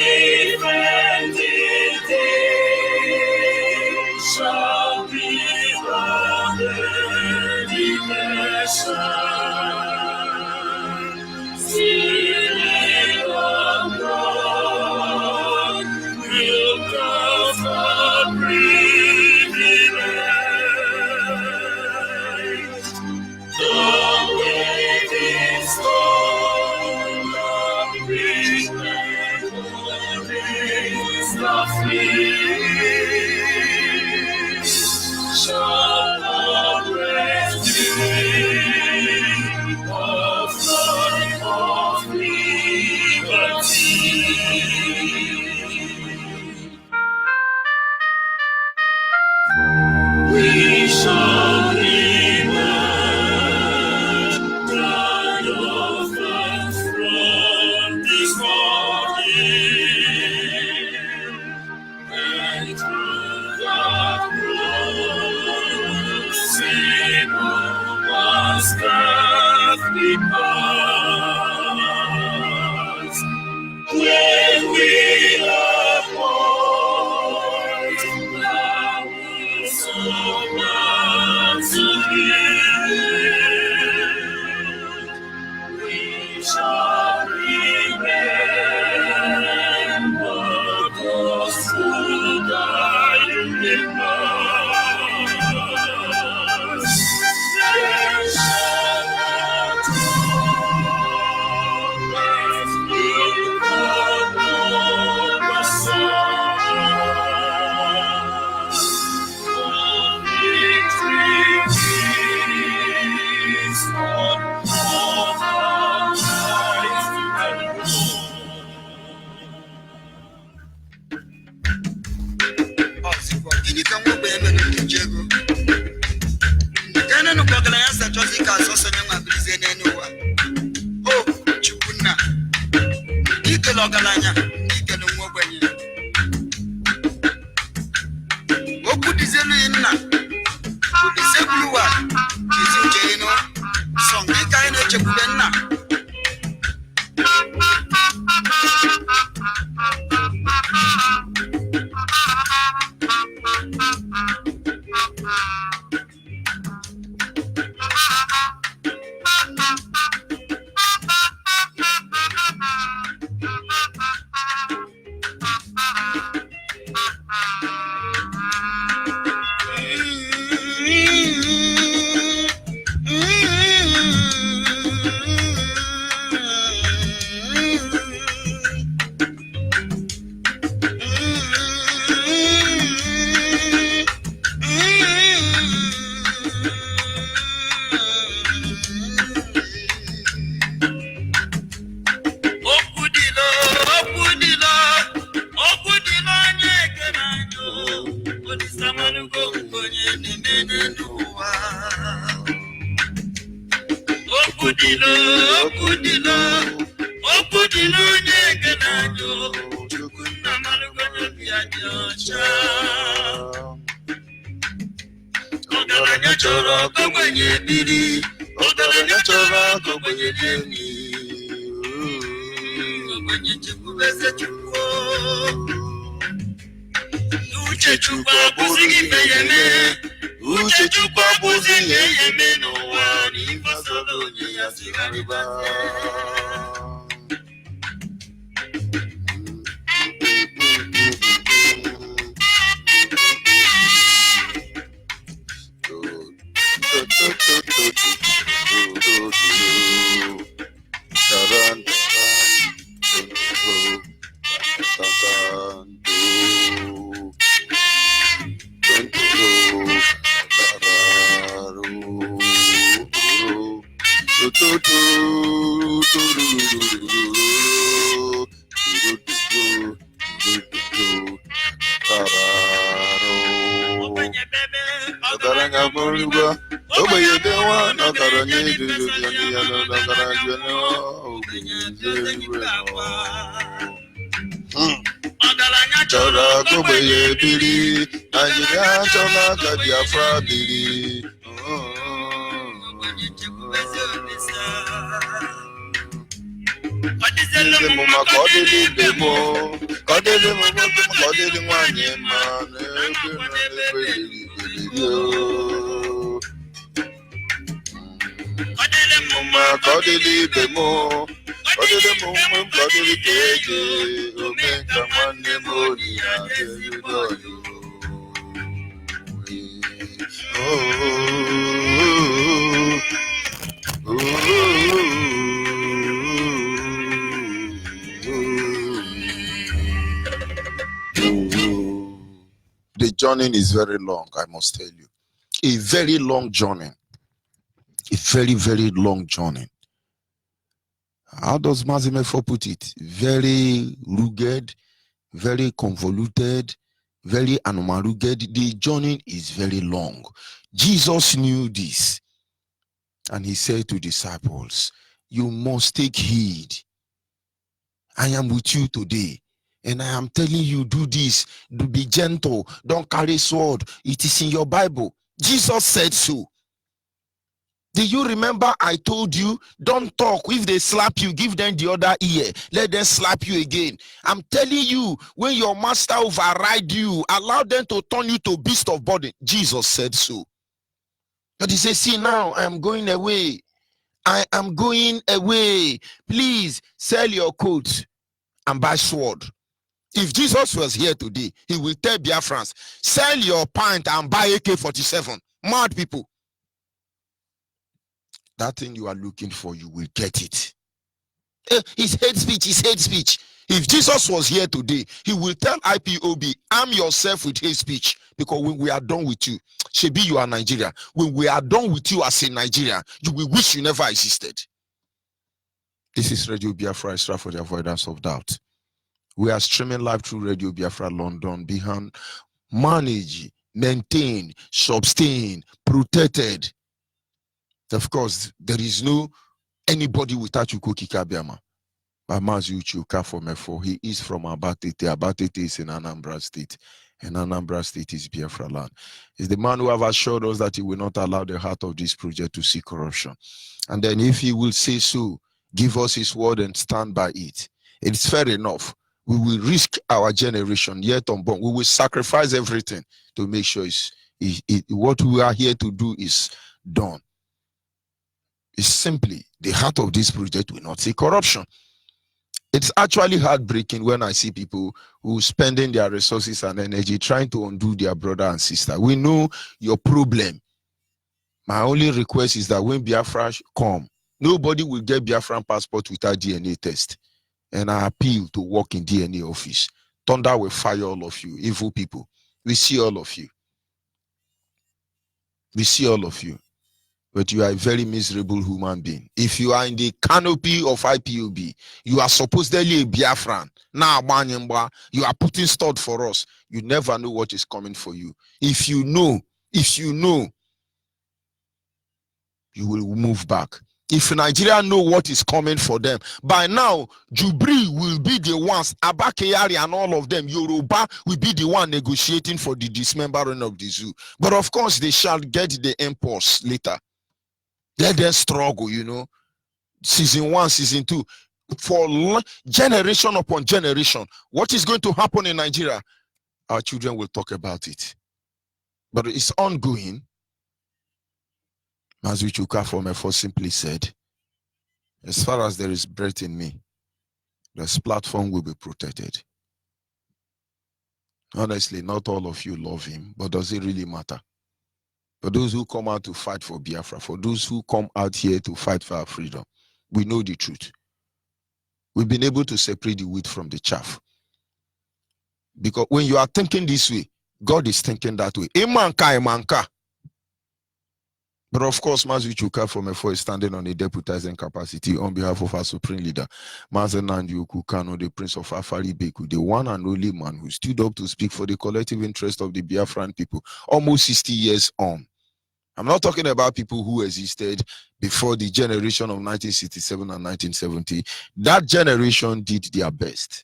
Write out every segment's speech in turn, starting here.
defending thee shall be the dedication. Singing abroad will come the privilege. The waving stone of great memories, the fleet shall not rest in of life of liberty. We shall emerge triumphant from this morning, and through the crucible must death we pass. When we have won, thou wilt so much to live. We shall remember those who died in us. There shall not always be the Chola Kobe Biri, Nigeria Chola Biafra Biri. What is the Muma Kodi Demo? did one man, Kodili Bemo, Kodili Mum, Kodili Keji, Omeka Mane Mori, The journey is very long, I must tell you. A very long journey. A very, very long journey. How does Mazimefo put it? Very rugged, very convoluted, very anomaluged. The journey is very long. Jesus knew this. And he said to disciples, you must take heed. I am with you today. And I am telling you, do this. Do be gentle. Don't carry sword. It is in your Bible. Jesus said so. Do you remember I told you, don't talk. If they slap you, give them the other ear. Let them slap you again. I'm telling you, when your master override you, allow them to turn you to beast of burden. Jesus said so. But he said, see now, I am going away. I am going away. Please sell your coat and buy sword. If Jesus was here today, he will tell Biafrans, sell your pint and buy AK-47. Mad people. That thing you are looking for, you will get it. It's hate speech, it's hate speech. If Jesus was here today, he will tell IPOB, arm yourself with hate speech, because when we are done with you, Shebi, you are Nigeria. When we are done with you as a Nigeria, you will wish you never existed. This is Radio Biafra Extra for the avoidance of doubt. We are streaming live through Radio Biafra London, behind, manage, maintain, sustain, protected. Of course, there is no anybody without Chukwuka Kabiama. Amazu Chuka from Efo. He is from Abatete. Abatete is in Anambra State. And Anambra State is Biafra land. He's the man who have assured us that he will not allow the heart of this project to see corruption. And then if he will say so, give us his word and stand by it. It's fair enough. We will risk our generation yet unborn. We will sacrifice everything to make sure what we are here to do is done. It's simply the heart of this project will not see corruption. It's actually heartbreaking when I see people who spending their resources and energy trying to undo their brother and sister. We know your problem. My only request is that when Biafra come, nobody will get Biafran passport without DNA test. And I appeal to work in DNA office. Thunder will fire all of you, evil people. We see all of you. We see all of you. But you are a very miserable human being. If you are in the canopy of IPOB, you are supposedly a Biafran. Now, you are putting stud for us. You never know what is coming for you. If you know, you will move back. If Nigeria know what is coming for them, by now, Jubri will be the ones, Abakeyari and all of them, Yoruba will be the one negotiating for the dismembering of the zoo. But of course, they shall get the impulse later. Let them struggle, season 1, season 2, for generation upon generation. What is going to happen in Nigeria? Our children will talk about it. But it's ongoing. Mazuchuka from Efo simply said, as far as there is breath in me, this platform will be protected. Honestly, not all of you love him, but does it really matter? For those who come out to fight for Biafra, for those who come out here to fight for our freedom, we know the truth. We've been able to separate the wheat from the chaff. Because when you are thinking this way, God is thinking that way. Imanka. But of course, Mazuchuka from Efo is standing on a deputizing capacity on behalf of our supreme leader, Mazenandi Okukano, the Prince of Afari Beku, the one and only man who stood up to speak for the collective interest of the Biafran people, almost 60 years on. I'm not talking about people who existed before the generation of 1967 and 1970. That generation did their best.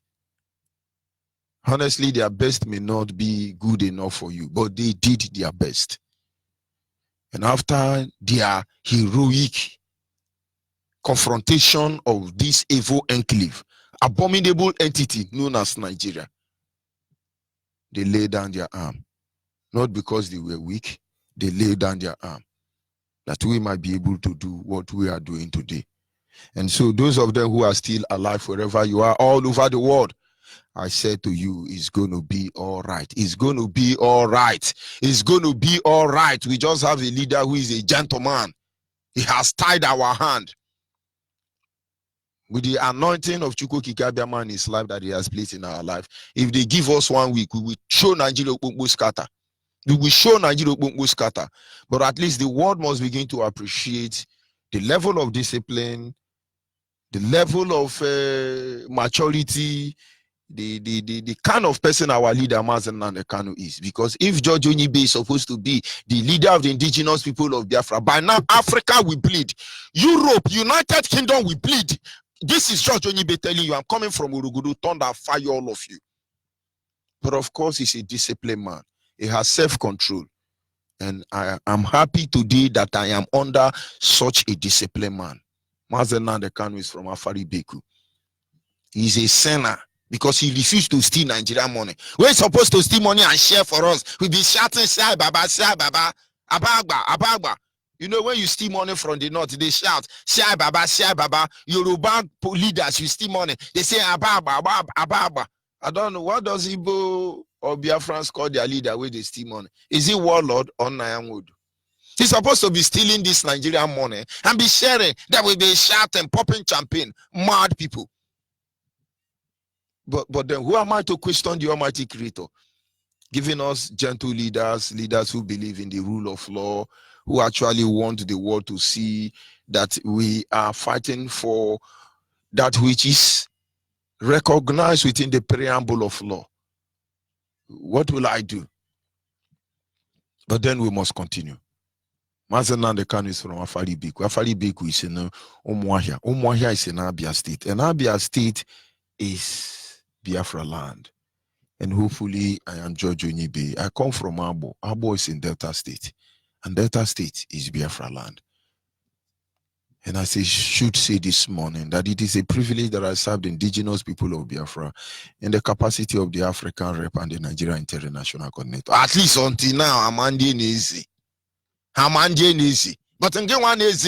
Honestly, their best may not be good enough for you, but they did their best. And after their heroic confrontation of this evil enclave, abominable entity known as Nigeria, they lay down their arm. Not because they were weak, they lay down their arm. That we might be able to do what we are doing today. And so those of them who are still alive wherever you are, all over the world, I said to you, it's going to be all right. It's going to be all right. It's going to be all right. We just have a leader who is a gentleman. He has tied our hand with the anointing of Chukwu Kikabiama in his life that he has placed in our life. If they give us 1 week, we will show Nigeria Okpukpo scatter. We will show Nigeria Okpukpo scatter. But at least the world must begin to appreciate the level of discipline, the level of maturity, the kind of person our leader Mazen Kanu is. Because if George Onyibe is supposed to be the leader of the indigenous people of Biafra, by now Africa will bleed. Europe, United Kingdom will bleed. This is George Onyibe telling you, I'm coming from Urugudu, thunder, fire all of you. But of course, he's a disciplined man. He has self-control. And I am happy today that I am under such a disciplined man. Mazen Kanu is from Afari Beku. He's a sinner because he refused to steal Nigerian money. We're supposed to steal money and share for us. We'll be shouting, Sai Baba, Abagba, Abagba. You know, when you steal money from the north, they shout, Sai Baba, Yoruba leaders, you steal money. They say, Abagba, Abagba. I don't know. What does Igbo or Biafrans call their leader where they steal money? Is he warlord or Nyanwood? He's supposed to be stealing this Nigerian money and be sharing. That will be shouting, popping champagne. Mad people. But then who am I to question the Almighty Creator? Giving us gentle leaders, leaders who believe in the rule of law, who actually want the world to see that we are fighting for that which is recognized within the preamble of law. What will I do? But then we must continue. Mazen Kanu is from Afari Beku. Afari Beku is in Umuahia. Umuahia is in Abia State. And Abia State is Biafra land. And hopefully I am George Onyibe. I come from Abo. Abo is in Delta State. And Delta State is Biafra land. And I should say this morning that it is a privilege that I serve the indigenous people of Biafra in the capacity of the African Rep and the Nigeria International Coordinator. At least until now, I'm Andy easy. But again, one is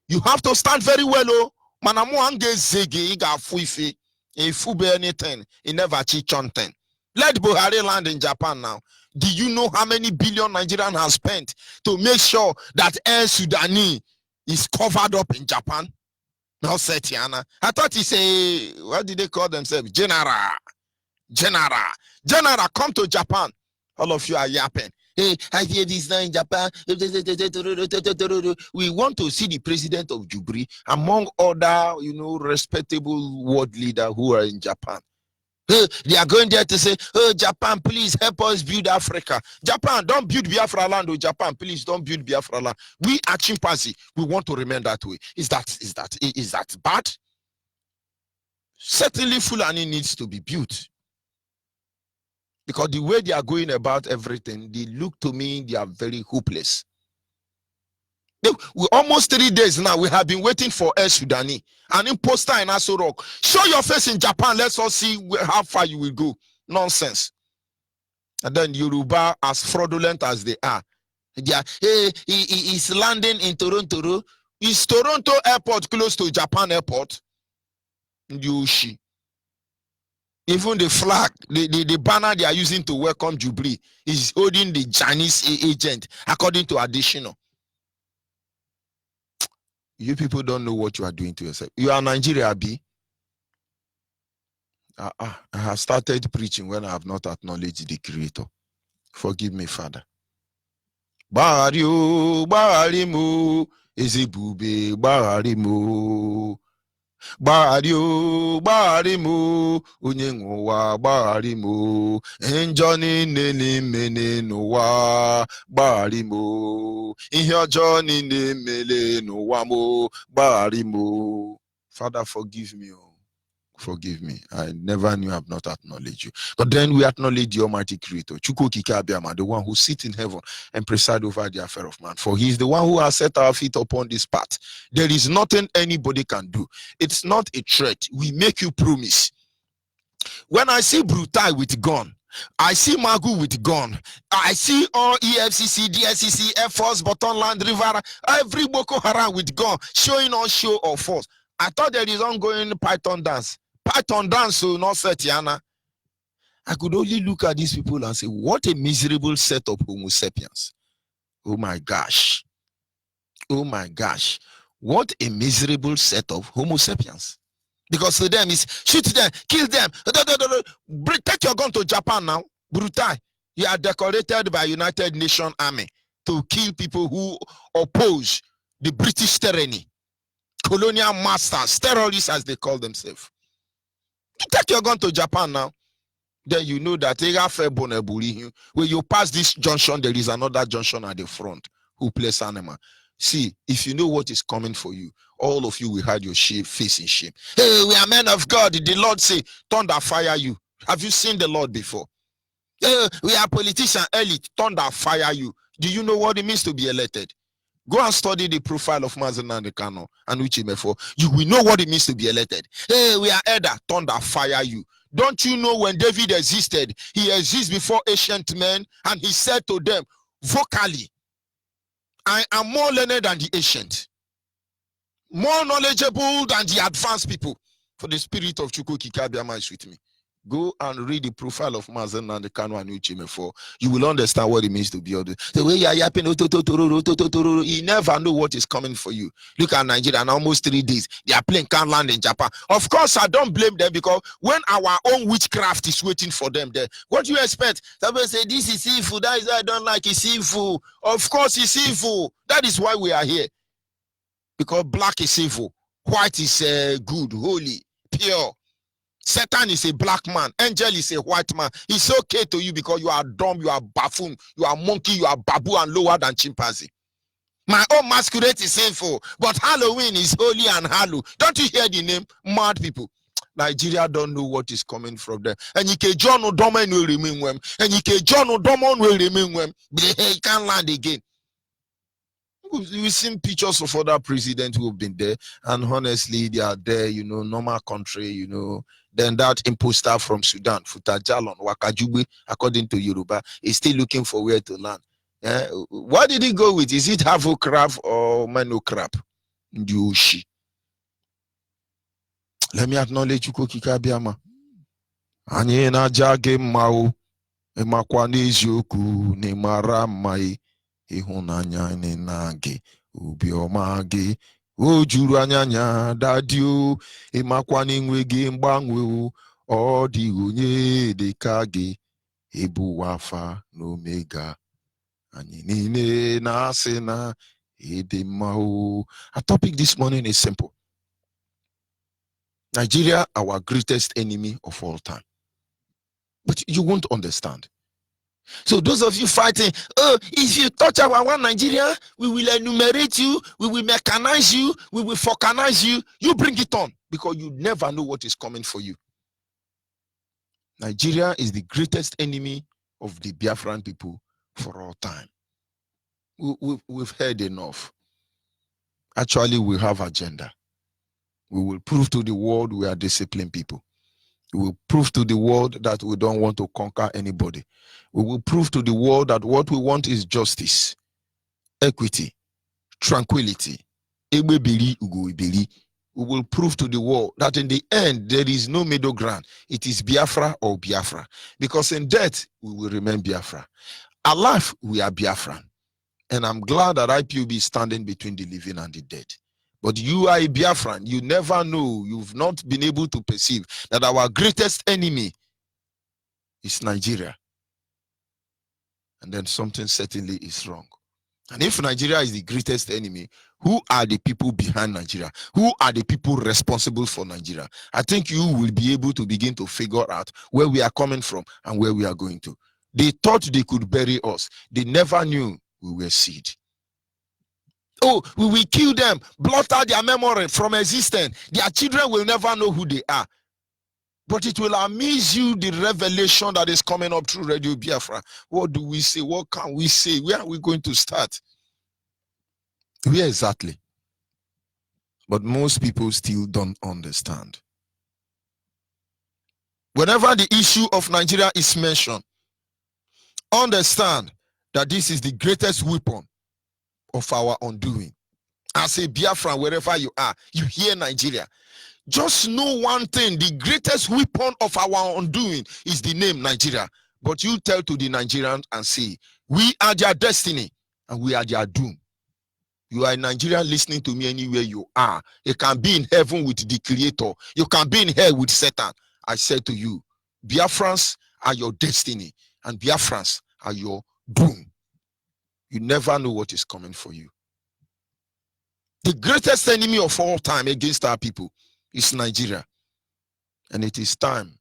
you have to stand very well. Oh, manamu ange zege iga fuifi. If you be anything, he never cheat something. Let Buhari land in Japan now. Do you know how many billion Nigerians have spent to make sure that Air Sudani is covered up in Japan? Now, Setiana. I thought he say, what did they call themselves? General, come to Japan. All of you are yapping. Hey, I hear this now in Japan. We want to see the president of Jubri among other, respectable world leaders who are in Japan. They are going there to say, oh, Japan, please help us build Africa. Japan, don't build Biafra land. Oh, Japan, please don't build Biafra land. We are chimpanzee. We want to remain that way. Is that bad? Certainly, Fulani needs to be built. Because the way they are going about everything, they look to me, they are very hopeless. We almost 3 days now, we have been waiting for Air Sudani, an imposter in Aso Rock. Show your face in Japan, let's all see how far you will go. Nonsense. And then Yoruba, as fraudulent as they are, he's landing in Toronto. Is Toronto airport close to Japan airport? Yoshi. Even the flag, the banner they are using to welcome Jubilee is holding the Chinese agent, according to additional. You people don't know what you are doing to yourself. You are Nigeria, B. I have started preaching when I have not acknowledged the Creator. Forgive me, Father. Bahario, Baharimu, Ezebube, Baharimu. Bahario, Baharimu, Unyengowa, Baharimu, Enjoni Nene Mene Nowa, Baharimu, Inhajoni Nemele Nowamo, Baharimu. Father, forgive me. Forgive me. I never knew I have not acknowledged you. But then we acknowledge the Almighty Creator, Chukwu Kikabiama, the one who sits in heaven and preside over the affair of man. For he is the one who has set our feet upon this path. There is nothing anybody can do. It's not a threat. We make you promise. When I see brutal with gun, I see Magu with gun. I see all EFCC, DSCC, Air Force, Button Land, River, every Boko Haram with gun, showing on show of force. I thought there is ongoing Python dance. Python dance, so not Setiana. I could only look at these people and say, what a miserable set of Homo sapiens. Oh my gosh. Oh my gosh. What a miserable set of Homo sapiens. Because to them is shoot them, kill them. Take your gun to Japan now. Brutal. You are decorated by United Nations Army to kill people who oppose the British tyranny. Colonial masters, terrorists as they call themselves. You take your gun to Japan now. Then you know that when you pass this junction, there is another junction at the front who plays animal. See, if you know what is coming for you, all of you will hide your face in shame. Hey, we are men of God. The Lord say, thunder fire you. Have you seen the Lord before? Hey, we are politician elite. Thunder fire you. Do you know what it means to be elected? Go and study the profile of Mazen Kano and Onyibe. You will know what it means to be elected. Hey, we are elder. Thunder fire you. Don't you know when David existed, he exists before ancient men, and he said to them vocally, I am more learned than the ancient, more knowledgeable than the advanced people. For the spirit of Chukwu Kikabiama is with me. Go and read the profile of Mazen and Kano and Onyibe. You will understand what it means to be other. The way you are yapping, you never know what is coming for you. Look at Nigeria, and almost 3 days their plane can't land in Japan. Of course, I don't blame them, because when our own witchcraft is waiting for them there, what do you expect? Somebody say this is evil. That is why I don't like it's evil. Of course, it's evil. That is why we are here. Because black is evil, white is good, holy, pure. Satan is a black man. Angel is a white man. It's okay to you because you are dumb, you are buffoon, you are monkey, you are babu and lower than chimpanzee. My own masquerade is sinful, but Halloween is holy and hallowed. Don't you hear the name? Mad people. Nigeria don't know what is coming from there. And you can John Odoman will remain when. And you can John Odoman will remain when. He can't land again. We've seen pictures of other presidents who have been there, and honestly, they are there, normal country, Then that imposter from Sudan, Futajalon, Wakajube, according to Yoruba, is still looking for where to land. What did he go with? Is it Havo crab or Mano crab? Ndushi. Let me acknowledge Chukwu Kikabiama. Anyị na-aja gị mma o, ịmakwa n'eziokwu na ịmara mma ịhụnanya na gị, obiọma gị, o juru anya dadi o, ịmakwa n'inwe gị mgbanwe o, ọ dị onye dị ka gị, ịbụ Alpha na Omega, anyị niile na-asị na ịdị mma o. Our topic this morning is simple. Nigeria, our greatest enemy of all time. But you won't understand. So those of you fighting, if you touch our one Nigeria, we will enumerate you, we will mechanize you, we will falcanize you. You bring it on, because you never know what is coming for you. Nigeria is the greatest enemy of the Biafran people for all time. We've heard enough. Actually, we have agenda. We will prove to the world we are disciplined people. We will prove to the world that we don't want to conquer anybody. We will prove to the world that what we want is justice, equity, tranquility. We will prove to the world that in the end, there is no middle ground. It is Biafra or Biafra. Because in death, we will remain Biafra. Alive, we are Biafran. And I'm glad that IPOB is standing between the living and the dead. But you are a Biafran. You never know. You've not been able to perceive that our greatest enemy is Nigeria. And then something certainly is wrong. And if Nigeria is the greatest enemy, who are the people behind Nigeria? Who are the people responsible for Nigeria? I think you will be able to begin to figure out where we are coming from and where we are going to. They thought they could bury us. They never knew we were seed. Oh, we will kill them, blot out their memory from existence. Their children will never know who they are. But it will amaze you, the revelation that is coming up through Radio Biafra. What do we say? What can we say? Where are we going to start? Where exactly? But most people still don't understand. Whenever the issue of Nigeria is mentioned, understand that this is the greatest weapon of our undoing. As a Biafran, wherever you are, you hear Nigeria. Just know one thing: the greatest weapon of our undoing is the name Nigeria. But you tell to the Nigerians and say, we are their destiny and we are their doom. You are in Nigeria listening to me anywhere you are. You can be in heaven with the Creator. You can be in hell with Satan. I said to you, Biafrans are your destiny and Biafrans are your doom. You never know what is coming for you. The greatest enemy of all time against our people is Nigeria. And it is time,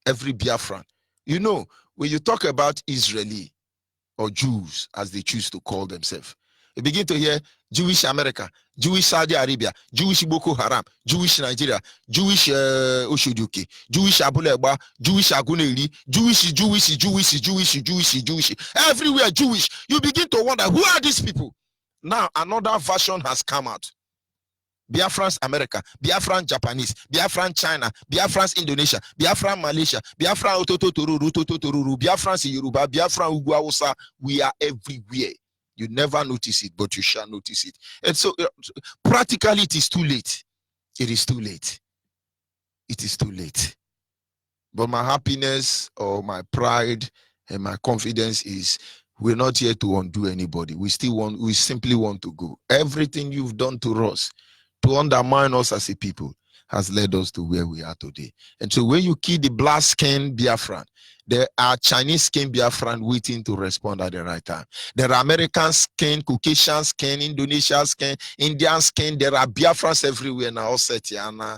every Biafran. You know, when you talk about Israeli or Jews, as they choose to call themselves, you begin to hear Jewish America, Jewish Saudi Arabia, Jewish Boko Haram, Jewish Nigeria, Jewish Oshoduke, Jewish Abuleba, Jewish Aguneli, Jewish. Everywhere Jewish. You begin to wonder, who are these people? Now another version has come out. Biafrans America, Biafran Japanese, Biafran China, Biafrans Indonesia, Biafran Malaysia, Biafran Otototoruru, Biafrans Yoruba, Biafran Uguawusa. We are everywhere. You never notice it, but you shall notice it. And so, practically, it is too late. It is too late. It is too late. But my happiness or my pride and my confidence is we're not here to undo anybody. We simply want to go. Everything you've done to us, to undermine us as a people, has led us to where we are today. And so when you kill the black skin Biafran, there are Chinese skin Biafran waiting to respond at the right time. There are American skin, Caucasian skin, Indonesian skin, Indian skin. There are Biafrans everywhere now. Ossetiana.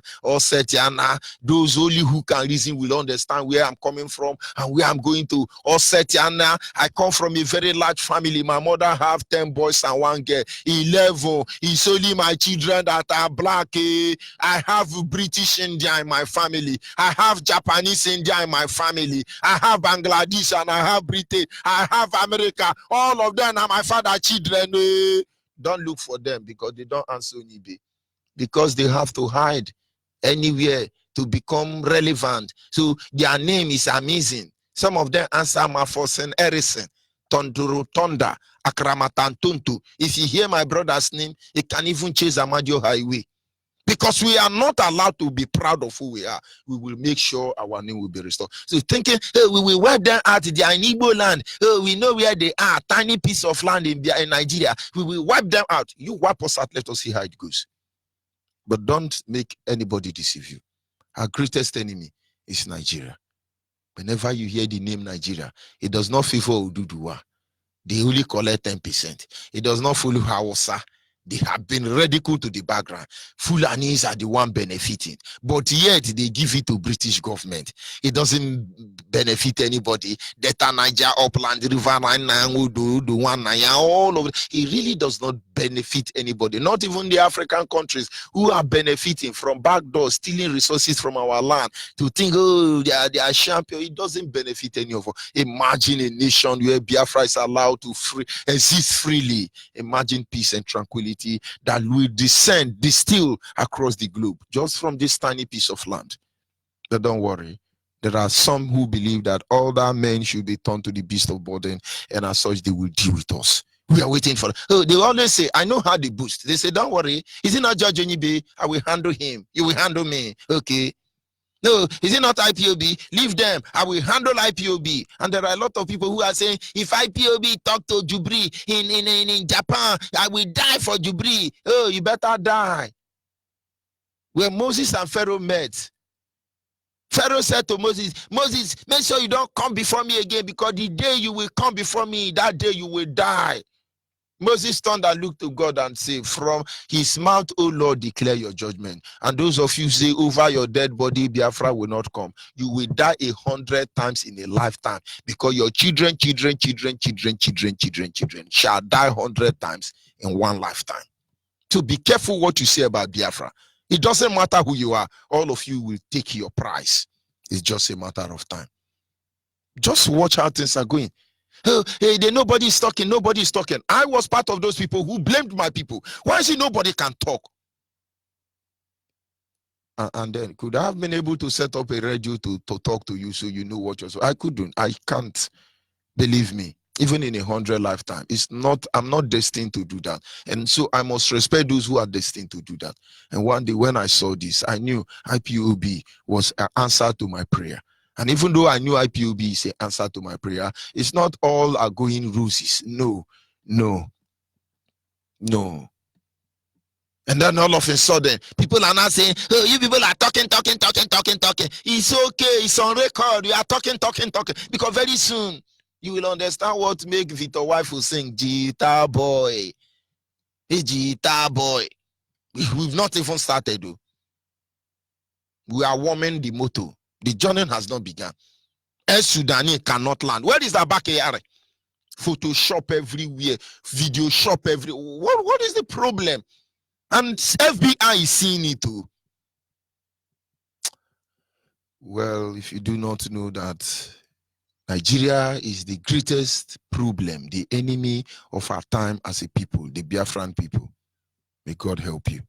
Those only who can reason will understand where I'm coming from and where I'm going to. Ossetiana. I come from a very large family. My mother have 10 boys and 1 girl. 11. It's only my children that are black. I have British India in my family. I have Japanese India in my family. I have Bangladesh and I have Britain. I have America. All of them are my father's children. Don't look for them because they don't answer Onyibe. Because they have to hide anywhere to become relevant. So their name is amazing. Some of them answer Mafosen Erison, Tonduru Tonda, Akramatantuntu. If you hear my brother's name, it can even chase Amadio Highway. Because we are not allowed to be proud of who we are. We will make sure our name will be restored. So thinking, hey, we will wipe them out. They are in Igbo land. Oh, we know where they are. Tiny piece of land in Nigeria. We will wipe them out. You wipe us out. Let us see how it goes. But don't make anybody deceive you. Our greatest enemy is Nigeria. Whenever you hear the name Nigeria, it does not favor Oduduwa. They only collect 10%. It does not follow Hausa. They have been ridiculed to the background. Fulanis are the one benefiting, but yet they give it to British government. It doesn't benefit anybody. Delta Niger, Upland, River, the one, all of it. It really does not benefit anybody. Not even the African countries who are benefiting from backdoor, stealing resources from our land to think, oh, they are champion. It doesn't benefit any of us. Imagine a nation where Biafra is allowed to exist freely. Imagine peace and tranquility that will distill across the globe just from this tiny piece of land. But don't worry, there are some who believe that all that men should be turned to the beast of burden, and as such they will deal with us. We are waiting for. Oh, they always say, I know how they boost. They say, don't worry, is it not Judge Onyibe? I will handle him. You will handle me. Okay. No, is it not IPOB? Leave them. I will handle IPOB. And there are a lot of people who are saying, if IPOB talk to Jubri in Japan, I will die for Jubri. Oh, you better die. When Moses and Pharaoh met, Pharaoh said to Moses, Moses, make sure you don't come before me again, because the day you will come before me, that day you will die. Moses turned and looked to God and said, from his mouth, O Lord, declare your judgment. And those of you say, over your dead body, Biafra will not come. You will die 100 times in a lifetime, because your children shall die 100 times in one lifetime. So be careful what you say about Biafra. It doesn't matter who you are. All of you will take your prize. It's just a matter of time. Just watch how things are going. Oh, hey, nobody's talking. I was part of those people who blamed my people. Why is it nobody can talk? And then could I have been able to set up a radio to talk to you so you know what you're so? I couldn't. I can't. Believe me. Even in 100 lifetime, I'm not destined to do that. And so I must respect those who are destined to do that. And one day when I saw this, I knew IPOB was an answer to my prayer. And even though I knew IPOB is an answer to my prayer, it's not all are going roses. No. And then all of a sudden, people are now saying, oh, you people are talking. It's okay. It's on record. You are talking. Because very soon, you will understand what make Victor wife will sing, Jita boy. Hey, Jita boy. We've not even started, though. We are warming the motto. The journey has not begun. El Sudani cannot land. Where is the back here? Photoshop everywhere. Video shop everywhere. What is the problem? And FBI is seeing it too. Well, if you do not know that Nigeria is the greatest problem, the enemy of our time as a people, the Biafran people. May God help you.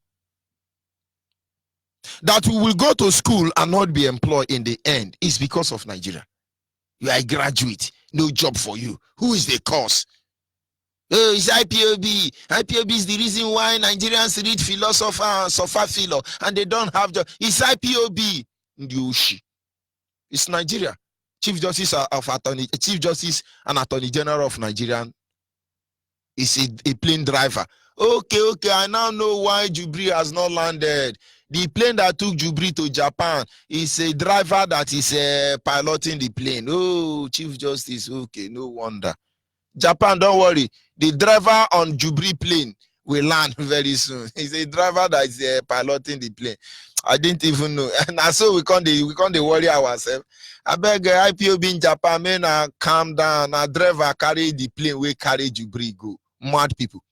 That we will go to school and not be employed in the end is because of Nigeria. You are a graduate, no job for you. Who is the cause? Oh, it's IPOB. IPOB is the reason why Nigerians read philosopher and suffer philo and they don't have job. It's IPOB. It's Nigeria. Chief Justice and Attorney General of Nigeria is a plane driver. Okay, I now know why Jubri has not landed. The plane that took Jubri to Japan is a driver that is piloting the plane. Oh, Chief Justice, okay, no wonder. Japan, don't worry. The driver on Jubri plane will land very soon. He's a driver that is piloting the plane. I didn't even know. And so we can't worry ourselves. I beg IPOB in Japan, man, calm down. A driver carry the plane, we carry Jubri go. Mad people.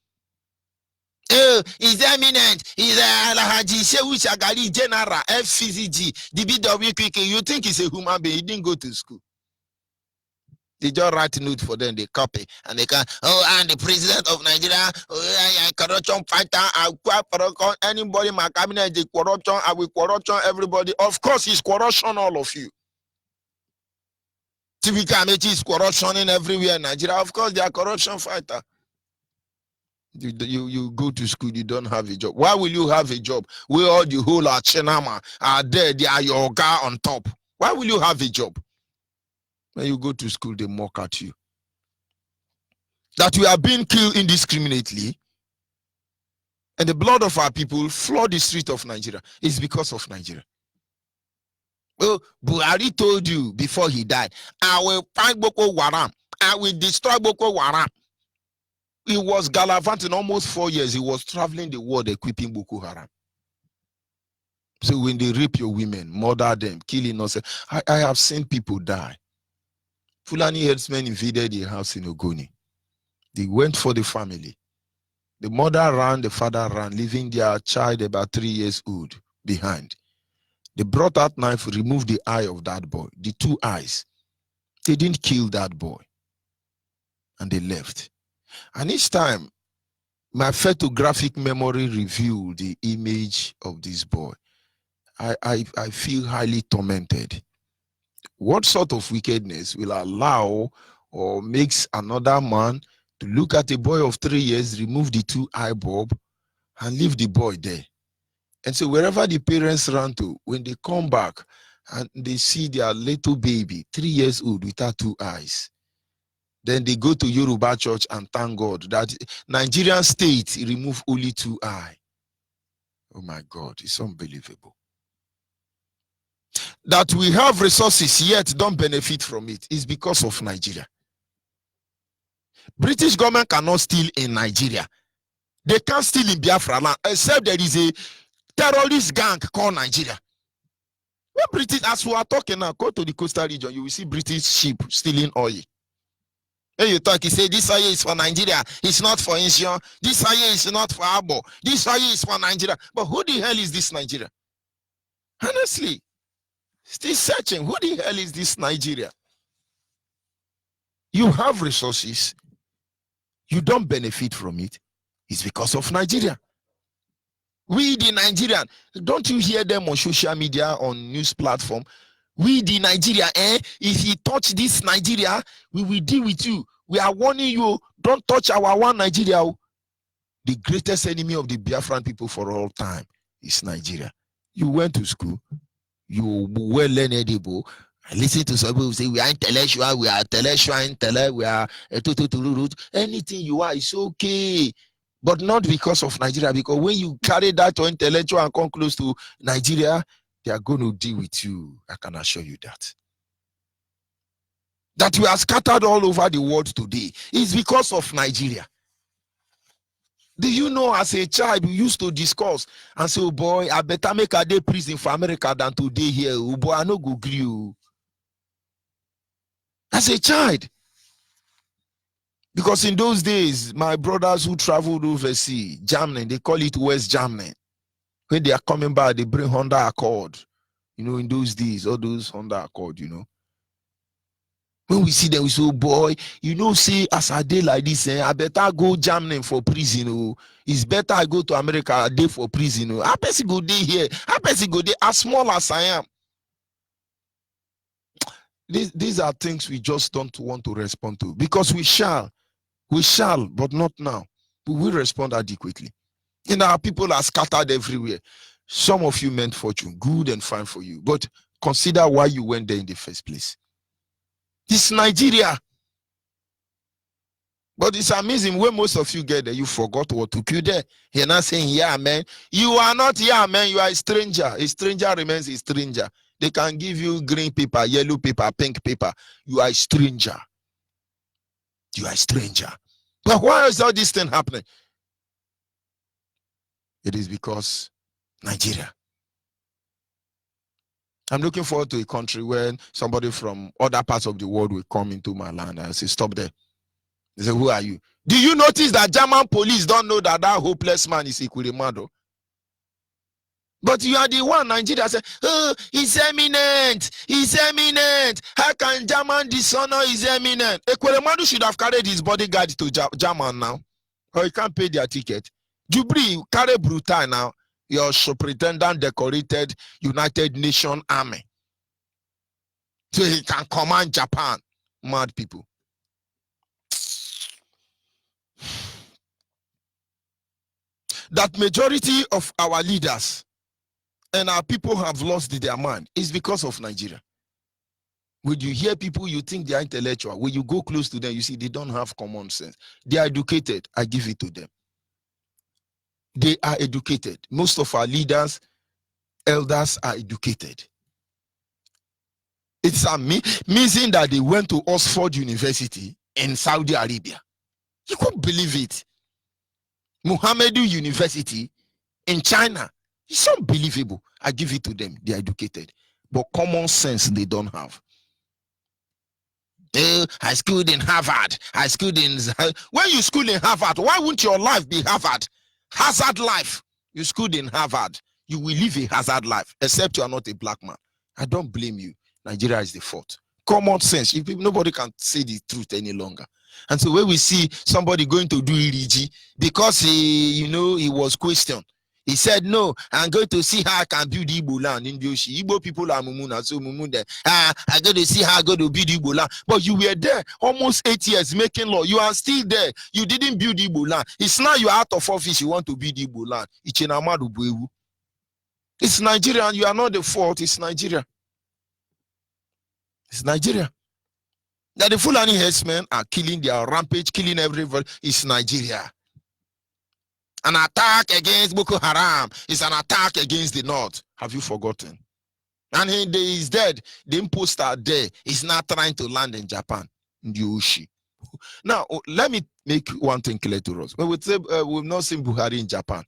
Oh, he's eminent. He's Alhaji Shehu Shagari General, FCCG, the BW. You think he's a human being? He didn't go to school. They just write note for them, they copy, and they can, and the president of Nigeria, corruption fighter, anybody in my cabinet, the corruption, I will corruption everybody. Of course, it's corruption, all of you. TV Kamechi is corruption in everywhere in Nigeria. Of course, they are corruption fighter. You go to school, you don't have a job. Why will you have a job? We all the whole Chenama are there, they are your guy on top. Why will you have a job? When you go to school, they mock at you. That we are being killed indiscriminately and the blood of our people flood the street of Nigeria is because of Nigeria. Well, Buhari told you before he died, I will find Boko Haram. I will destroy Boko Haram. He was gallivanting almost 4 years. He was traveling the world equipping Boko Haram. So when they rape your women, murder them, kill innocent, I have seen people die. Fulani herdsmen invaded the house in Ogoni. They went for the family. The mother ran, the father ran, leaving their child about 3 years old behind. They brought out knife, removed the eye of that boy, the 2 eyes. They didn't kill that boy. And they left. And each time, my photographic memory revealed the image of this boy. I feel highly tormented. What sort of wickedness will allow or makes another man to look at a boy of 3 years, remove the 2 eye bulb, and leave the boy there? And so wherever the parents run to, when they come back and they see their little baby, 3 years old, without 2 eyes, then they go to Yoruba church and thank God that Nigerian state remove only 2 eyes. Oh my God, it's unbelievable. That we have resources yet don't benefit from it is because of Nigeria. British government cannot steal in Nigeria. They can't steal in Biafra land except there is a terrorist gang called Nigeria. When British, as we are talking now, go to the coastal region, you will see British ship stealing oil. When you talk, you say this oil is for Nigeria, it's not for Asia. This oil is not for Abo. This oil is for Nigeria. But who the hell is this Nigeria? Honestly, still searching. Who the hell is this Nigeria? You have resources, you don't benefit from it. It's because of Nigeria. We the Nigerian, don't you hear them on social media, on news platform? We the Nigeria, if you touch this Nigeria, we will deal with you. We are warning you, don't touch our one Nigeria. The greatest enemy of the Biafran people for all time is Nigeria. You went to school, you well learned. I listen to some people who say we are intellectual, we are we are anything you are is okay. But not because of Nigeria, because when you carry that to intellectual and come close to Nigeria, they are going to deal with you. I can assure you that. That we are scattered all over the world today is because of Nigeria. Do you know, as a child, we used to discuss and say, oh boy, I better make a day prison for America than today here. Oh boy, I no go gree you. As a child. Because in those days, my brothers who traveled overseas, Germany, they call it West Germany. When they are coming back, they bring Honda Accord. You know, in those days, all those Honda Accord, you know. When we see them, we say, oh boy, you know, see, as a day like this, I better go Germany for prison. Oh. It's better I go to America a day for prison. Oh. I better go day here. I better go there as small as I am. These are things we just don't want to respond to. Because we shall, but not now. We will respond adequately. You know, our people are scattered everywhere. Some of you meant fortune, good and fine for you. But consider why you went there in the first place. It's Nigeria. But it's amazing when most of you get there, you forgot what took you there. You're not saying, yeah, man. You are not, yeah, man. You are a stranger. A stranger remains a stranger. They can give you green paper, yellow paper, pink paper. You are a stranger. You are a stranger. But why is all this thing happening? It is because Nigeria. I'm looking forward to a country where somebody from other parts of the world will come into my land and say, stop there. They say, who are you? Do you notice that German police don't know that that hopeless man is Ikwirimado? But you are the one, Nigeria say, oh, he's eminent. He's eminent. How can German dishonor his eminent? Ikwirimado should have carried his bodyguard to German now. Or he can't pay their ticket. Jubri, carry brutal now. Your superintendent decorated United Nations Army. So he can command Japan. Mad people. That majority of our leaders and our people have lost their mind is because of Nigeria. When you hear people, you think they are intellectual. When you go close to them, you see they don't have common sense. They are educated. I give it to them. They are educated. Most of our leaders, elders are educated. It's amazing that they went to Oxford University in Saudi Arabia. You couldn't believe it. Muhammadu University in China. It's unbelievable. I give it to them. They are educated. But common sense they don't have. I schooled in Harvard. I schooled in... When you school in Harvard, why wouldn't your life be Harvard? Hazard life. You schooled in Harvard. You will live a hazard life, except you are not a black man. I don't blame you. Nigeria is the fault. Common sense. If nobody can say the truth any longer. And so when we see somebody going to do Iriji, because he was questioned. He said, no, I'm going to see how I can build Igbo land in Bioshi. Igbo people are Mumuna, so Mumunde. I'm going to see how I'm going to build Igbo land. But you were there almost 8 years making law. You are still there. You didn't build Igbo land. It's now you're out of office. You want to build Igbo land. It's Nigeria, and you are not the fault. It's Nigeria. It's Nigeria. That the Fulani herdsmen are killing, their rampage, killing everybody. It's Nigeria. An attack against Boko Haram is an attack against the North. Have you forgotten? And he is dead. The imposter are there. He's not trying to land in Japan. In the Ushi. Now, let me make one thing clear to us. When we say we've not seen Buhari in Japan,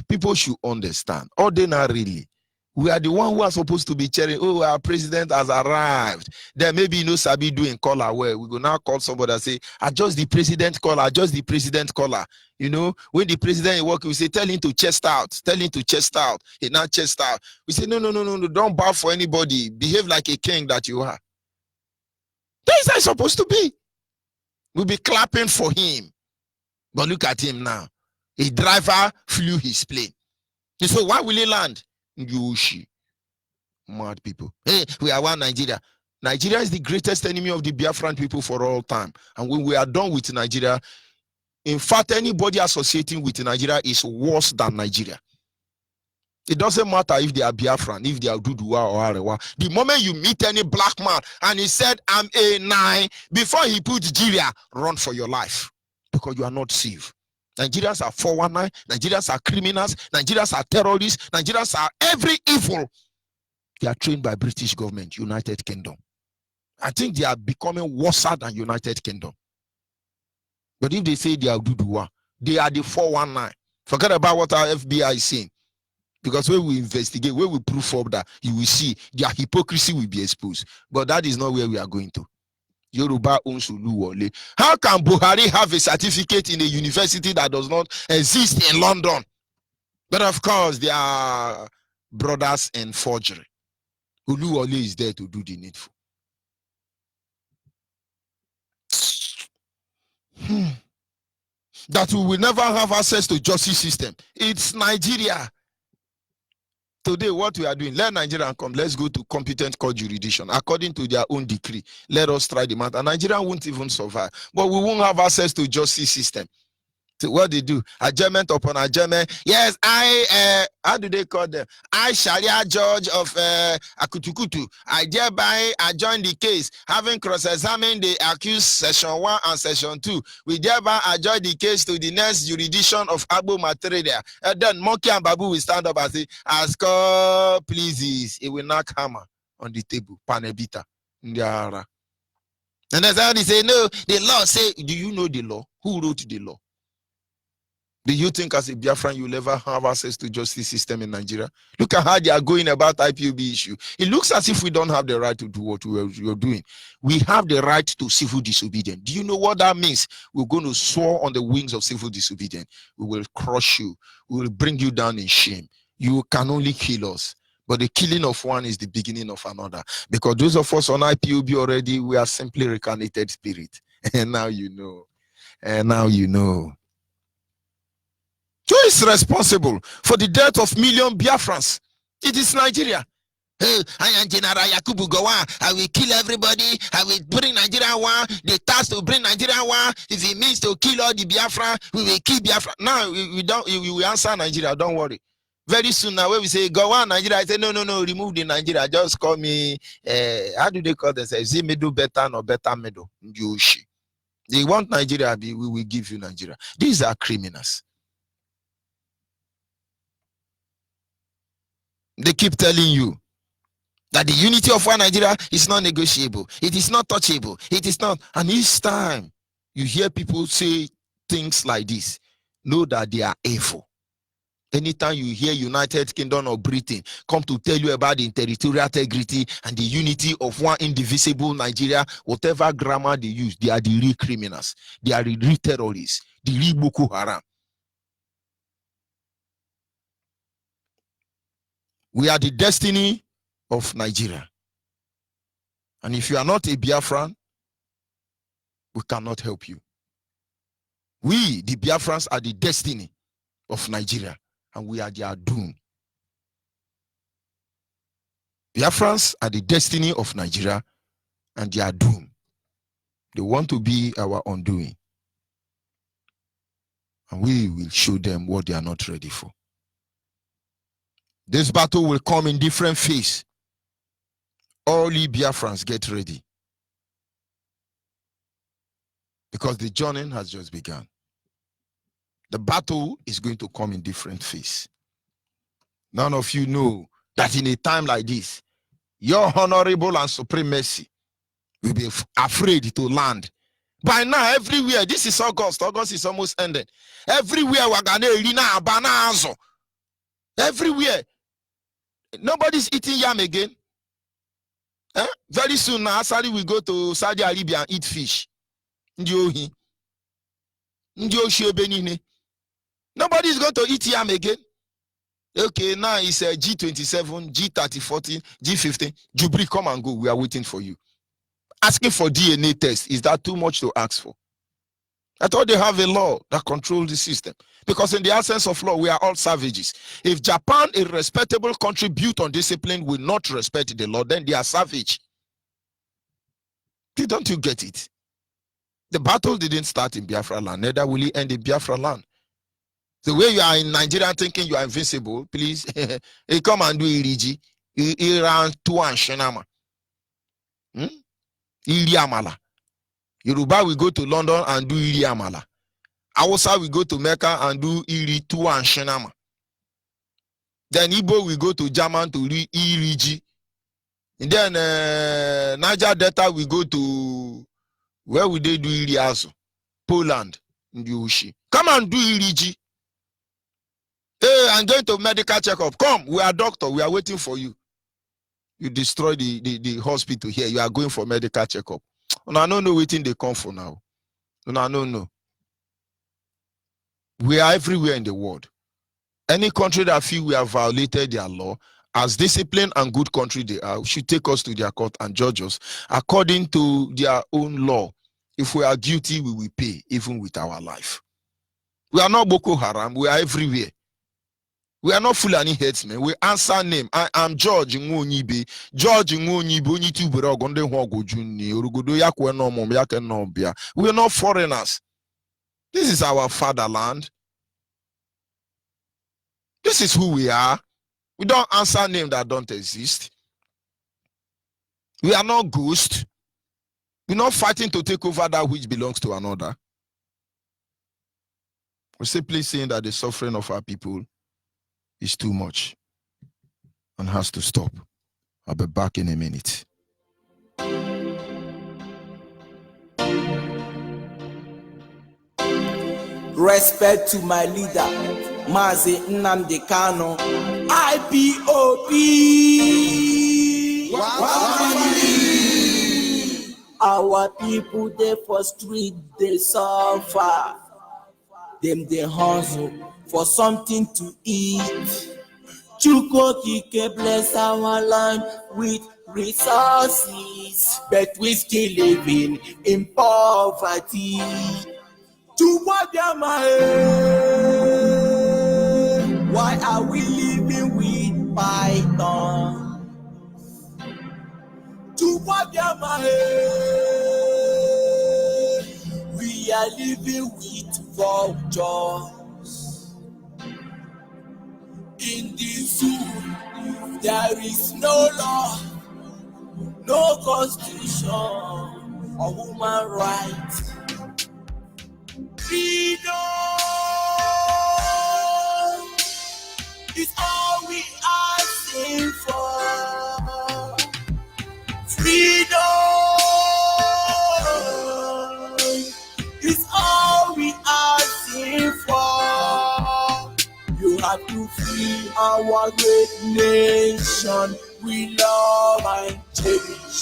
people should understand. Ordinarily, we are the one who are supposed to be cheering. Oh, our president has arrived. Then maybe Sabi doing caller where we go now call somebody and say, adjust the president caller, adjust the president caller. You know, when the president is working, we say, tell him to chest out, tell him to chest out. He not chest out. We say, no, don't bow for anybody. Behave like a king that you are. That's how it's supposed to be. We'll be clapping for him. But look at him now. A driver flew his plane. So why will he land? Yoshi. Mad people. Hey, we are one Nigeria. Nigeria is the greatest enemy of the Biafran people for all time. And when we are done with Nigeria, in fact, anybody associating with Nigeria is worse than Nigeria. It doesn't matter if they are Biafran, if they are Duduwa or Arewa. The moment you meet any black man and he said, I'm A9, before he put Nigeria, run for your life. Because you are not safe. Nigerians are 419, Nigerians are criminals, Nigerians are terrorists, Nigerians are every evil. They are trained by British government, United Kingdom. I think they are becoming worse than United Kingdom. But if they say they are Duduwa, they are the 419. Forget about what our FBI is saying. Because when we investigate, when we prove up that, you will see their hypocrisy will be exposed. But that is not where we are going to. Yoruba Onsulu. How can Buhari have a certificate in a university that does not exist in London? But of course, they are brothers in forgery. Oluwole is there to do the needful. That we will never have access to justice system. It's Nigeria. Today, what we are doing, let Nigeria come. Let's go to competent court jurisdiction. According to their own decree, let us try the matter. Nigeria won't even survive. But we won't have access to justice system. So what they do, adjournment upon adjournment. Yes, how do they call them? I, Sharia judge of Akutukutu, I thereby adjourn the case, having cross-examined the accused section 1 and section 2. We thereby adjourn the case to the next jurisdiction of Agbo Material. And then Monkey and Babu will stand up and say, as God pleases, it will knock hammer on the table. Panebita. And that's how they say, no, the law say, do you know the law? Who wrote the law? Do you think as a Biafran you'll ever have access to justice system in Nigeria? Look at how they are going about IPOB issue. It looks as if we don't have the right to do what we're doing. We have the right to civil disobedience. Do you know what that means? We're going to soar on the wings of civil disobedience. We will crush you. We will bring you down in shame. You can only kill us. But the killing of one is the beginning of another. Because those of us on IPOB already, we are simply reincarnated spirit. And now you know. And now you know. Who is responsible for the death of million Biafrans? It is Nigeria. Hey, I am General Yakubu Gowon. I will kill everybody. I will bring Nigeria one. The task to bring Nigeria one. If it means to kill all the Biafra, we will kill Biafra. Now we don't. We will answer Nigeria. Don't worry. Very soon now, when we say Gowon Nigeria, I say no. Remove the Nigeria. Just call me. How do they call themselves? Is it middle better or better middle? Yoshi. They want Nigeria. We will give you Nigeria. These are criminals. They keep telling you that the unity of one Nigeria is not negotiable. It is not touchable. It is not. And each time you hear people say things like this, know that they are evil. Anytime you hear United Kingdom or Britain come to tell you about the territorial integrity and the unity of one indivisible Nigeria, whatever grammar they use, they are the real criminals. They are the real terrorists. The real Boko Haram. We are the destiny of Nigeria. And if you are not a Biafran, we cannot help you. We, the Biafrans, are the destiny of Nigeria. And we are their doom. Biafrans are the destiny of Nigeria and their doom. They want to be our undoing. And we will show them what they are not ready for. This battle will come in different phases. All you Biafrans, get ready. Because the journey has just begun. The battle is going to come in different phases. None of you know that in a time like this, your honorable and supreme mercy will be afraid to land. By now, everywhere, this is August. August is almost ended. Everywhere, everywhere. Nobody's eating yam again. Very soon now, Saudi will go to Saudi Arabia and eat fish. Nobody's going to eat yam again. Okay, now it's G27, G30, G15. Jubri, come and go. We are waiting for you. Asking for DNA test, is that too much to ask for? I thought they have a law that controls the system. Because in the absence of law, we are all savages. If Japan, a respectable country built on discipline, will not respect the law, then they are savage. Don't you get it? The battle didn't start in Biafra land, neither will it end in Biafra land. The way you are in Nigeria thinking you are invincible, please, come and do Iriji. Iran Tuan Shenama. Iri Amala. Yoruba will go to London and do Iri Amala. Hausa will go to Mecca and do Iri Tuan Shenama. Then Igbo will go to German to do Iriji. And then Niger Delta will go to, where will they do Iri Aso? Poland. Come and do Iriji. Hey, I'm going to medical checkup. Come, we are doctor. We are waiting for you. You destroy the hospital here. You are going for medical checkup. And I don't know waiting they come for now. And I don't know. We are everywhere in the world. Any country that feel we have violated their law, as disciplined and good country they are, should take us to their court and judge us according to their own law. If we are guilty, we will pay, even with our life. We are not Boko Haram. We are everywhere. We are not Fulani headsmen. We answer name. I am George Onyibe. George Onyibe. We are not foreigners. This is our fatherland. This is who we are. We don't answer names that don't exist. We are not ghosts. We're not fighting to take over that which belongs to another. We're simply saying that the suffering of our people is too much and has to stop. I'll be back in a minute. Respect to my leader, Mazi Nnamdi Kanu, IPOB. Our people they for street they suffer. Them they hustle for something to eat. Chuko Kike bless our land with resources, but we still living in poverty. To what am I? Why are we living with python? To what am I? We are living with vultures. In this zoo, there is no law, no constitution or human rights. Freedom is all we are asking for. Freedom is all we are asking for. You have to free our great nation we love and cherish.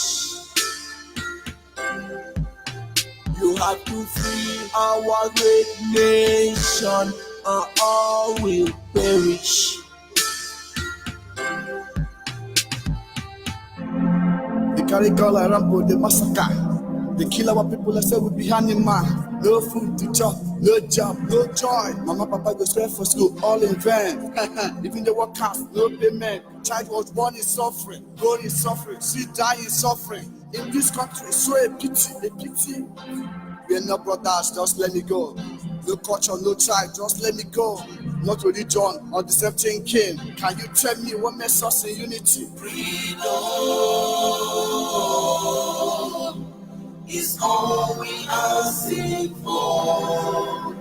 You have to free our great nation or all will perish. They carry girl around for the massacre. They kill our people and say we be animal. No food to chop, no job, no joy. Mama, papa go straight for school, all in vain. Even the workers, no payment. Child was born in suffering, grown in suffering, she die in suffering. In this country, so a pity, a pity. We are not brothers, just let me go. No culture, no tribe, just let me go. Not religion or the same thing king. Can you tell me what makes us in unity? Freedom is all we asking for.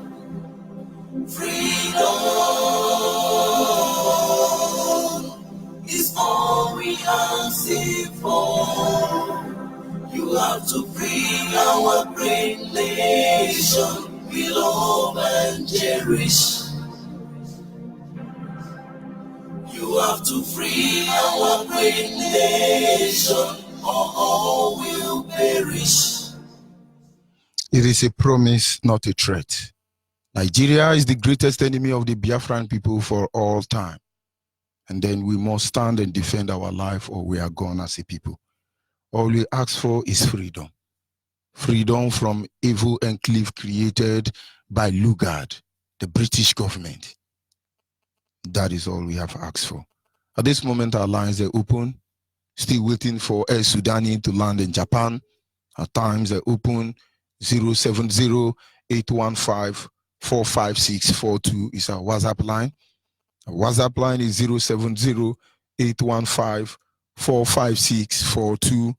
Freedom is all we asking for. You have to bring our great nation we love and cherish. You have to free our great nation or all will perish. It is a promise, not a threat. Nigeria is the greatest enemy of the Biafran people for all time. And then we must stand and defend our life or we are gone as a people. All we ask for is freedom. freedom from evil enclave created by Lugard, the British government. That is all we have asked for. At this moment, our lines are open. Still waiting for Air Sudani to land in Japan. At times, they're open. 070-815-45642 is our WhatsApp line. Our WhatsApp line is 070-815-45642.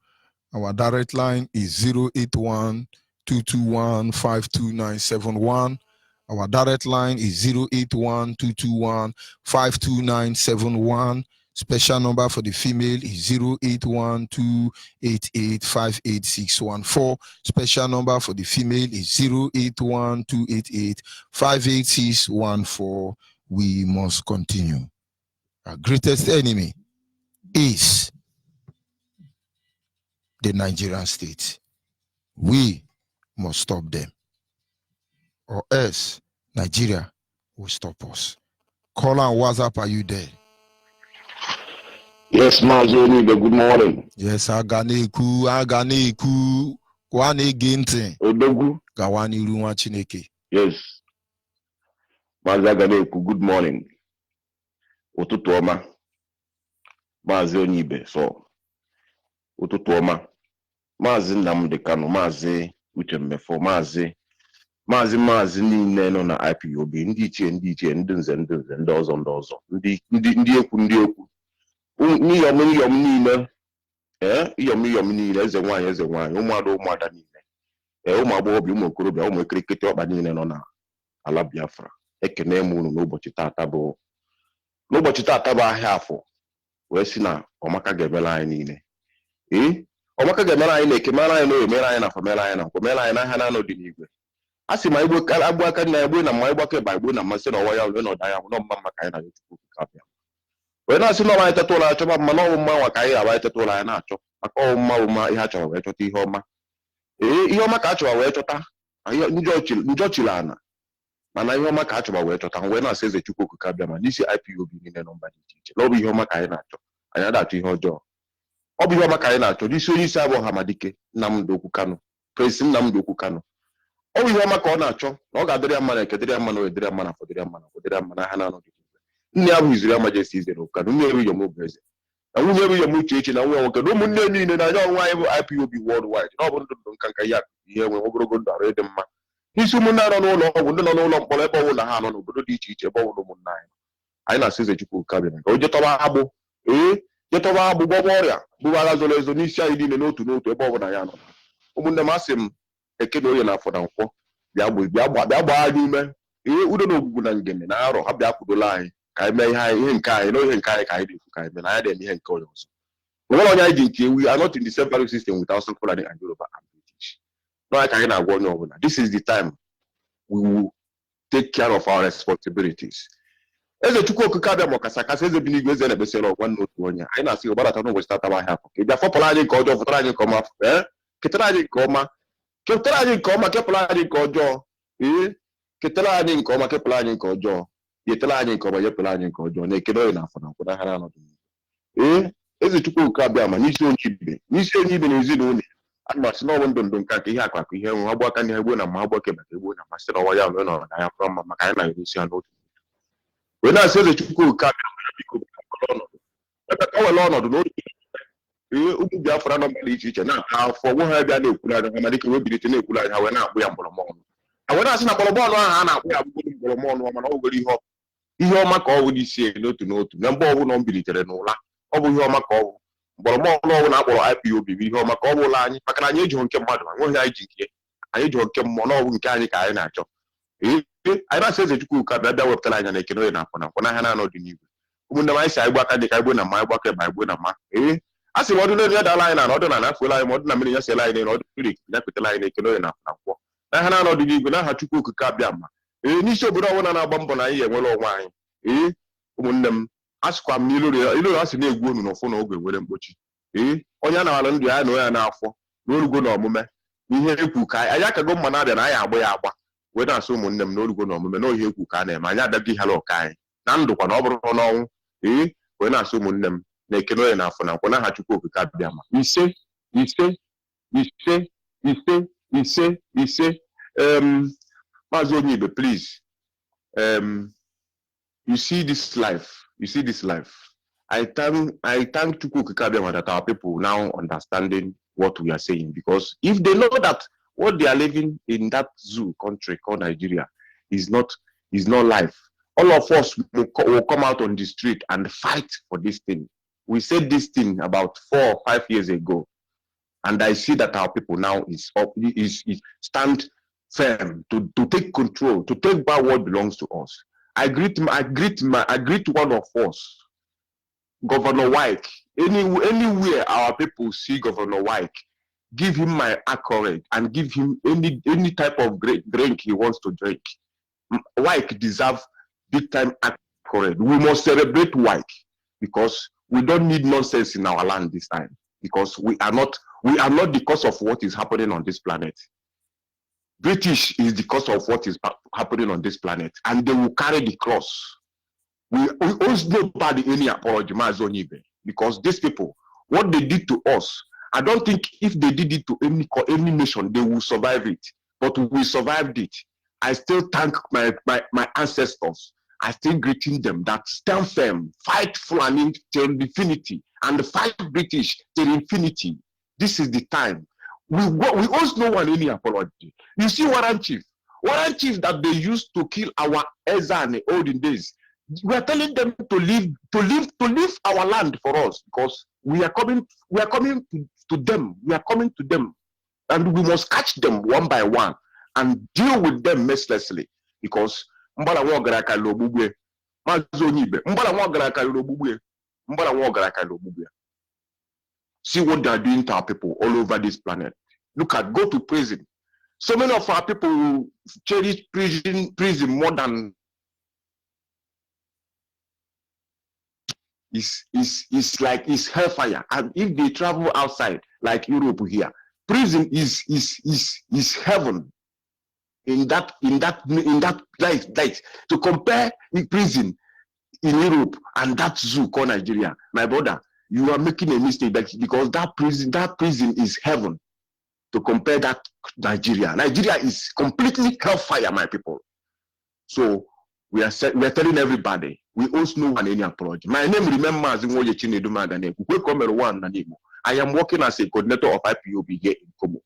Our direct line is 081-221-52971. Our direct line is 081-221-52971. Special number for the female is 081-288-58614. Special number for the female is 081-288-58614. We must continue. Our greatest enemy is the Nigerian state. We must stop them, or else Nigeria will stop us. Call and WhatsApp, are you there? Yes, Onyibe, good morning. Yes, Aganeku, Kwane Gintin, Odogu. Gawani Ruwa Chineke. Yes, Aganeku, good morning. Ụtụtụ ọma. Maazị Onyibe, so ụtụtụ ọma. Maazị Nnamdi Kanu, Maazị Uche Mmefo, Maazị niile nọ na IPOB, ndị ichie, ndị nze, ndị ọzọ, ndị ekwu. Iyom niile, iyom niile, eze nwanyị, ụmụada niile, ụmụ agbọghọbịa, ụmụ okorobịa, ụmụ ekirikiti ọkpa niile nọ na ala Biafra. Ekene m unu n'ụbọchị taata bụ ahịa afọ, wee si na ọmaka ga-emere anyị niile. Ọmaka ga-emere anyị na-eke, mere anyị na emere anyị na afọ, mere anyị na nkwọ, mere anyị n'ahịa na-anọdụ n'igwe. A sị ma agbu aka na egbu na mma ịgbake ba egbu na mmasị na ọwa ya wee nọda ya nọ mma maka anyị na Chukwu kapịa. Wee na-asị na ọma anyị teta ụlọ achọba mma na ọmụma nwa ka anyị aba anyị teta ụlọ anyị na-achọ maka ọmụma ihe a chọrọ wee chọta ihe ọma. Ihe ọma ka a chọrọ wee chọta njọ chiri ana, mana ihe ọma ka a chọrọ wee chọta. Wee na-asị eze Chukwu okike abịa ma n'isi IPOB niile nọ mba dị iche iche na ọ bụ ihe ọma ka anyị na-achọ, anyị adachọ ihe ọjọọ. Ọ bụ ihe ọma ka anyị na-achọ n'isi onye isi abụọ Hamadike Nnamdi Kanu, Presi Nnamdi Kanu. Ọ bụ ihe ọma ka ọ na-achọ na ọ ga-adịrị ya mma na ekedịrị ya mma na odịrị ya mma na fọdịrị ya mma na fọdịrị ya mma na ha na-anọdụ. Nne ya bụ His Royal Majesty Izere Kanu, nne eru Yom Obueze, na nwunye eru Yom Uchechi na nwa nwoke na ụmụnne niile na anya ọnwa anyị bụ IPOB worldwide. Na ọ bụ ndụ nka ya ihe enwe ogologo ndụ arụ ịdị mma. N'isi ụmụnne nọ n'ụlọ ọgwụ, ndị nọ n'ụlọ mkpọrọ, ebe ọbụla ha nọ n'obodo dị iche iche, ebe ọbụla ụmụnne anyị na-asị eze Chukwu kabịa ka o jetọba agbụ, gwọba ọrịa bụrụ agha zoro ezo n'isi anyị niile n'otu ebe ọbụla ya nọ. Ụmụnne m, asị m Eke na Oye na Afọ na Nkwọ bịa gbaa anyị ume. Udo na ogwugwu na ngene na arọ ha bịa kwudola anyị ka anyị mee ihe nke anyị na ihe nke anyị ka anyị na-ekwu ka anyị mee na anyị na-eme ihe nke onye ọzọ. Onwere onye anyị ji nke we are not in the same value system with Hausa, Fulani and Yoruba and British. N'ọnya ka anyị na-agwa onye ọbụla, this is the time we will take care of our responsibilities. Eze Chukwu okike abịa ma ọkasakasị eze bi n'igwe, eze na-ekpesịrị ọgwa n'otu onye. Anyị na-asị ụgbadata n'ụbọchị tataba ahịa afọ ka ị bịa fọpụrụ anyị nke ọjọọ, fụtara anyị nke ọma, ketara anyị nke ọma, kepụtara anyị nke ọma, kepụrụ anyị nke ọjọọ. Ketara anyị nke ọma, kepụrụ anyị nke ọjọọ. Yetara anyị nke ọma, yepụrụ anyị nke ọjọọ. Na-ekele onye na afọ na nkwụ na ha na-anọdụ. Eze Chukwu okike abịa ma n'isi Onyibe na ezinụlọ a masị na ọnwụ ndụ nke ihe akụ ihe nwe agba aka na egbo na ma agbake maka egbo na masị na ọwa ya wee nọrọ na ya fọrọ mma maka anyị na isi ha n'otu. Wee na-asị eze Chukwu okike abịa biko were ọnọdụ n'otu ụmụ Biafra nọ mba dị iche iche na-ata afọ nwe ha bịa na-ekwuru anyị ha Hamadike wee bilite na-ekwuru anyị ha wee na-akpụ ya mgbọrọmọnụ. Ha wee na-asị na mgbọrọmọnụ ahụ a na-akpụ ya abụgboro mgbọrọmọnụ, mana ọ bụgoro ihe ọma ka ọ bụ n'isi n'otu na mgbe ọbụla ọ bilitere n'ụla, ọ bụ ihe ọma ka ọ bụ. Mgbọrọmọnụ ọbụla akpọrọ IPOB bụ ihe ọma ka ọ bụla anyị, maka na anyị ejighị nke mmadụ, nweghị anyị ji nke anyị ejighị nke mmụọ na ọ bụ nke anyị ka anyị na-achọ. Anyị na-asị eze Chukwu ka bịa wepụtara anya na ekene onye na afọ na nkwụ n'ahịa na-anọdụ n'igwe. Ụmụnne m, anyị si anyị gba aka dị ka anyị gbo na mma, anyị gbake ba egbo na mma. A sị m ọdụ n'elu ya dala anyị na ọdụ na na-afụla anyị ma ọdụ na mmiri ya siela anyị na ọdụ mmiri ya pụtara anyị na ekene onye na afọ na nkwụ n'ahịa na-anọdụ n'igwe n'aha Chukwu okike abịa ma. N'isi obodo ọbụla na-agba mbọ na anyị enwere onwe anyị. Ụmụnne m, asịkwa m n'ilu a sị na-egwu onu n'ụfụ na oge nwere mkpochi. Onye a na-alụ ndụ ya na onye na-afọ n'orugo na ọmụme ihe ekwu ka anyị akago mma na-abịa na anyị agba ya agba. Wee na-asị ụmụnne m n'orugo na ọmụme na ohi ekwu ka a na-eme, anyị abịaghị ihe ụka anyị na ndụkwa na ọ bụrụ n'ọnwụ. Wee na-asị ụmụnne m na ekene onye na afọ na nkwụ n'aha Chukwu okike abịa ma. Ise he say, Onyibe, please, you see this life. I thank Chukwu Kikabiama that our people now understanding what we are saying, because if they know that what they are living in that zoo country called Nigeria is not life, all of us will come out on the street and fight for this thing. We said this thing about 4 or 5 years ago, and I see that our people now is stand firm to take control, to take back what belongs to us. I greet one of us, Governor Wyke. Anywhere our people see Governor Wyke, give him my accolade and give him any type of drink he wants to drink. Wyke deserves big time accolade. We must celebrate Wyke, because we don't need nonsense in our land this time, because we are not the cause of what is happening on this planet. British is the cause of what is happening on this planet, and they will carry the cross. We owe nobody any apology, Onyibe, because these people, what they did to us, I don't think if they did it to any nation, they will survive it. But we survived it. I still thank my ancestors. I still greeting them that stand firm, fight Fulani till infinity, and fight British till infinity. This is the time. We owe no one any apology. You see, Warren Chief that they used to kill our Ezra in the olden days. We are telling them to leave our land for us, because we are coming to them. We are coming to them, and we must catch them one by one and deal with them mercilessly, because see what they are doing to our people all over this planet. Look at, go to prison. So many of our people cherish prison more than is like hellfire. And if they travel outside, like Europe here, prison is heaven. In that light, to compare prison in Europe and that zoo called Nigeria, my brother, you are making a mistake, because that prison is heaven. To compare that Nigeria is completely hellfire, my people. So we are telling everybody, we owe no one any apology. My name remembers I am working as a coordinator of IPOB here in Como.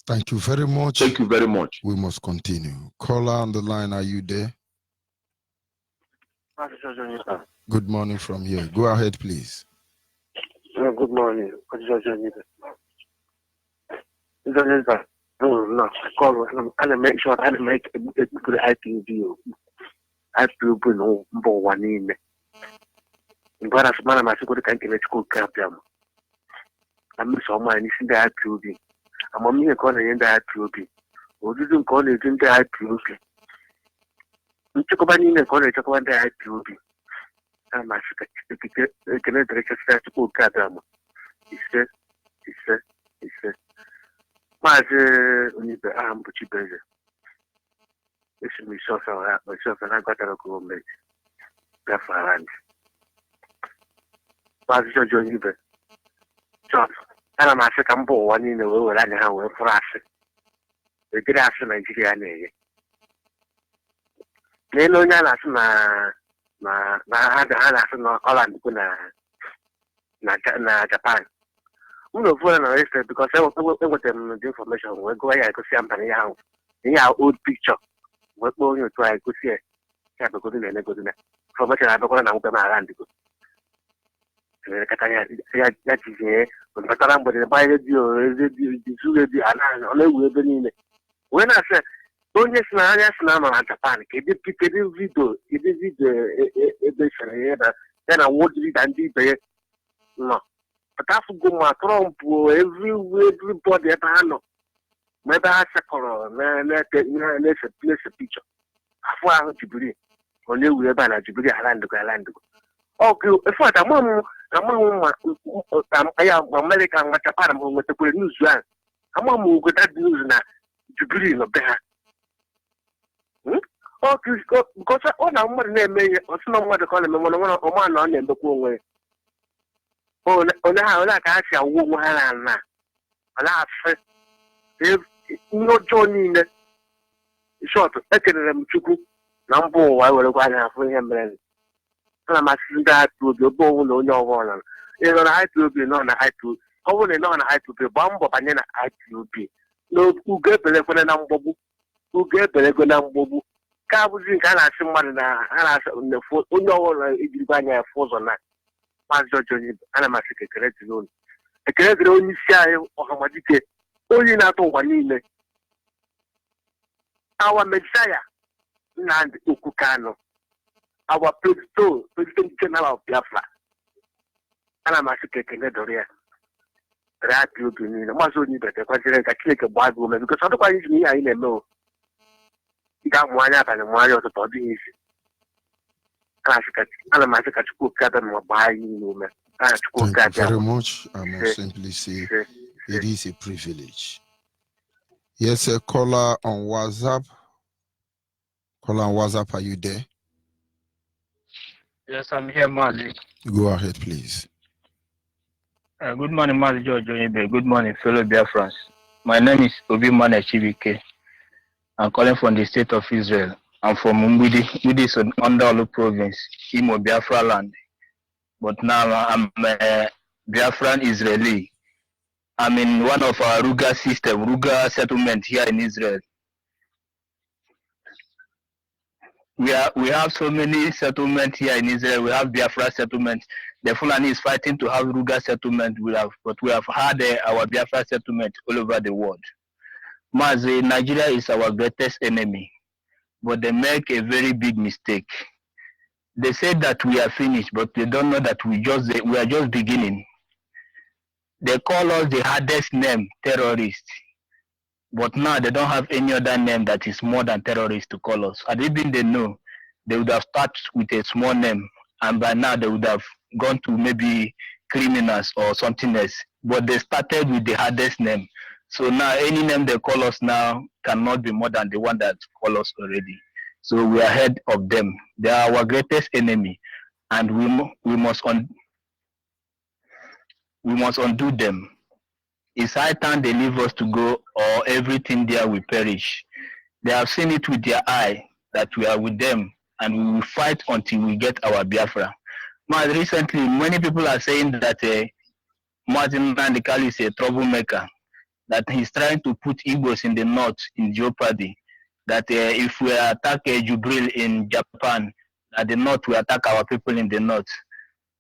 Thank you very much. Thank you very much. We must continue. Caller on the line, are you there? Good morning from here. Go ahead, please. Good morning. No, I call and make sure I make a good IPOB. IPOB no one in me. But as man, I should go to the school camp. I'm so many in the IPOB. I'm a mere corner in the IPOB. Or didn't call it in the IPOB. We took about in the corner, took about the IPOB. I'm a second school camp. He said, Onyibe, I'm busy. This is myself and I got to go make Biafra land. Onyibe. So, and I'm a second one in the world and how we're for us. The good after Nigeria. They know that I had all na Japan. Uno phone arrested because I was them the information. We go I could see I'm in our old picture. What more you try I could see it. Can't go to the go to from what I have gone out of my land. That is here, but I'm going to buy the when I said, don't just now Japan, it did video, then I would read and did no. But after go my Trump, everybody at hand. Maybe I let's a picture. I want to be only we have a Jubilee land. Okay, if what I'm American, what a part with the good news. I'm going to that news now. Jubilee no better. Okay, because all I'm going to name or someone to call him one on the way. Oh, now I can see a woman. Alas, N'ọjọọ niile short ekelere m Chukwu na mba ụwa werekwa anya afụ ihe mere ana m asị ndị IPOB obe owu na onye ọbụla ịnọ na IPOB nọ na IPOB ọ bụrụ na ị nọ na IPOB gbaa mbọ banye na IPOB n'ugo ebelekwana na mgbogbu ugo ebelego na mgbogbu ka abụzi nke a na-asị mmadụ na a na-asị onye ọbụla ejirikwa anya ya fụ ụzọ na Maazị George Onyibe ana m asị ka ekele dịrị unu ekele dịrị onye isi anyị Ọhamadike onye na-atọ ụwa niile our Messiah Nnamdi Okukano our President General of Biafra ana m asị ka ekele dịrị ya rapị obi niile Maazị Onyibe tekwaziri ka Chineke gbaa gị ume bikos ọ dịkwa iji ihe anyị na-eme o ị ga-amụ anya abalị mụ anya ọtụtụ ọ dịghị isi ana m asị ka Chukwu oke abịa ma gbaa anyị ume. Thank you very much. I must simply say it is a privilege. Yes, a caller on WhatsApp. Caller on WhatsApp, are you there? Yes, I'm here, Mazi. Go ahead, please. Good morning, Mazi George Onyibe. Good morning, fellow Biafrans. My name is Obi Mane Chibike. I'm calling from the state of Israel. I'm from Mbidi. Mbidi is under Olu province, Imo, Biafra land. But now I'm a Biafran Israeli. I'm in one of our Ruga settlement here in Israel. We have so many settlements here in Israel. We have Biafra settlement. The Fulani is fighting to have Ruga settlement. But we have had our Biafra settlement all over the world. Mazi, Nigeria is our greatest enemy, but they make a very big mistake. They say that we are finished, but they don't know that we are just beginning. They call us the hardest name, terrorists. But now they don't have any other name that is more than terrorists to call us. And even they know, they would have started with a small name, and by now they would have gone to maybe criminals or something else. But they started with the hardest name. So now any name they call us now cannot be more than the one that call us already. So we are ahead of them. They are our greatest enemy, and we must undo them. It's high time they leave us to go, or everything there will perish. They have seen it with their eye that we are with them, and we will fight until we get our Biafra. But recently, many people are saying that Martin Nandikali is a troublemaker, that he's trying to put Igbos in the north in jeopardy. That if we attack Jubril in Japan, that the north will attack our people in the north.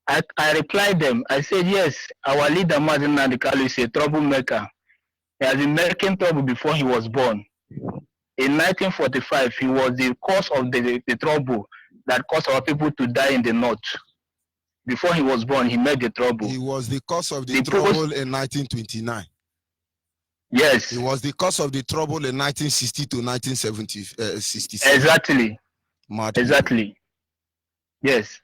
I replied them, I said, yes, our leader Martin Nandikalu is a troublemaker. He has been making trouble before he was born. In 1945, he was the cause of the trouble that caused our people to die in the north. Before he was born, he made the trouble. He was the cause of the trouble in 1929. Yes. It was the cause of the trouble in 1960 to 1967. Exactly. Exactly. Yes.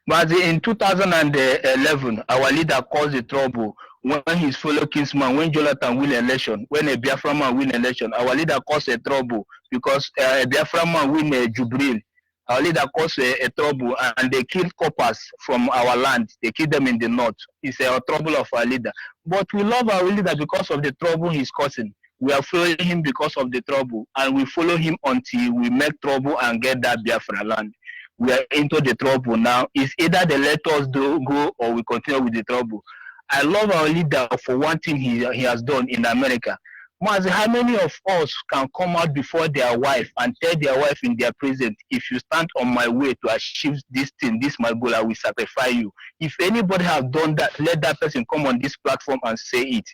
But in 2011, our leader caused the trouble when his fellow kinsman, when Jonathan win election, when a Biafra man win election, our leader caused a trouble because a Biafra man win a Jubril. Our leader caused a trouble and they killed coppers from our land. They killed them in the north. It's a trouble of our leader. But we love our leader because of the trouble he's causing. We are following him because of the trouble, and we follow him until we make trouble and get that Biafra land. We are into the trouble now. It's either they let us go or we continue with the trouble. I love our leader for one thing he has done in America. Mazi, how many of us can come out before their wife and tell their wife in their presence, if you stand on my way to achieve this thing, this my goal, I will sacrifice you. If anybody has done that, let that person come on this platform and say it.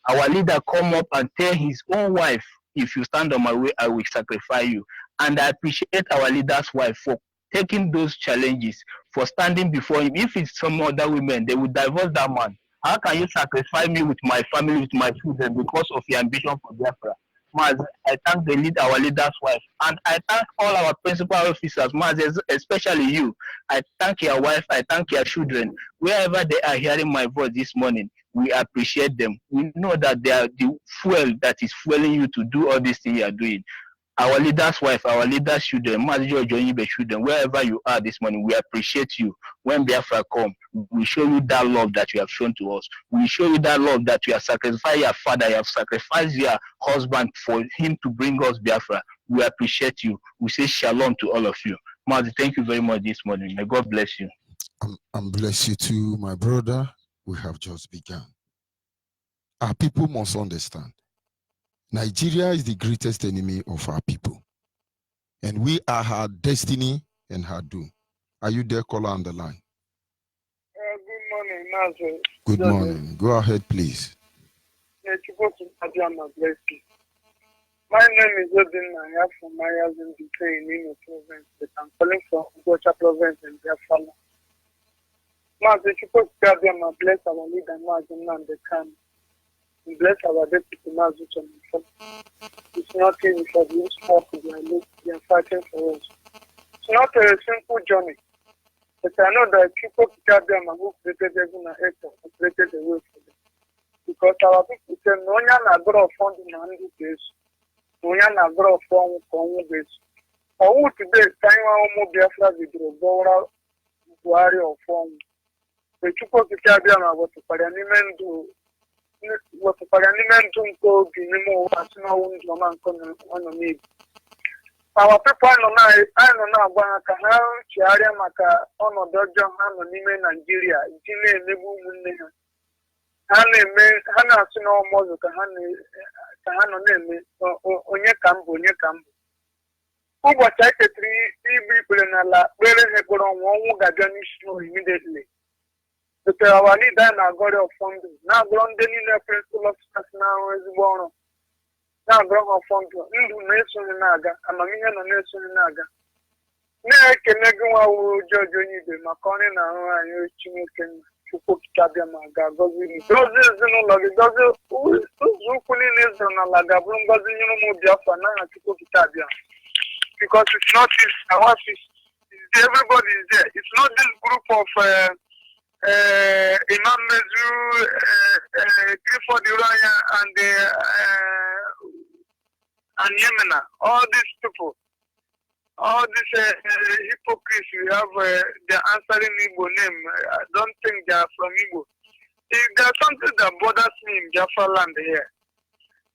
Our leader come up and tell his own wife, if you stand on my way, I will sacrifice you. And I appreciate our leader's wife for taking those challenges, for standing before him. If it's some other women, they would divorce that man. How can you sacrifice me with my family, with my children, because of your ambition for Biafra? Maz, I thank our leader's wife, and I thank all our principal officers, Maz, especially you. I thank your wife, I thank your children. Wherever they are hearing my voice this morning, we appreciate them. We know that they are the fuel that is fueling you to do all these things you are doing. our leader's wife, our leader's children, Onyibe children, wherever you are this morning, we appreciate you. When Biafra come, we show you that love that you have shown to us. We show you that love that you have sacrificed your father, you have sacrificed your husband for him to bring us Biafra. We appreciate you. We say shalom to all of you. Mazi, thank you very much this morning. May God bless you. And bless you too, my brother. We have just begun. Our people must understand. Nigeria is the greatest enemy of our people. And we are her destiny and her doom. Are you there, caller on the line? Good morning, Master. Good morning. Go ahead, please. My name is Odin. I am from Mayas in the Imo province, but I'm calling from Gocha province in Biafra. Master, you put Gabiam and bless our leader, Master, and the can. Bless our deputy, Master. It's not easy for the sport to they are fighting for us. It's not a simple journey. But I know that people Gabiam and who created even an actor who created a way for them. Because our people say, no one has got a fund in 100 days. No one has got a fund for 1 days. Or who today, time our Biafra video, Bora, Buhari or fund. The people Gabiam are what the parliament do. What the parliament don't go to anymore as no one on me. Our people I know now, Banaka, Chiaria Maka, on Dodger, Hanime, Nigeria, Jine, Nebu, Hana Sino Mozo, Kahano name, Onyekambo. Who was secretary, people in Allah, where they put on one Gagani immediately. But our leader now got a funding. Now, London in the principle of now is born. Now, grown of funding. Into nation in Naga, and a million nation in Naga. Nay, can I go out, Judge Onyibe, Maconi, and you chicken to put Kabiamaga, Gozi. Those is no log, those who is on a lagabrum, Gozi, Biafra, now to put Kabia. Because it's not this, our fish. Everybody is there. It's not this group of Imam Mezu, Clifford Uraya, and Yemena. All these people, all these hypocrites, we have they're answering Igbo name. I don't think they are from Igbo. There's something that bothers me in Biafra land here.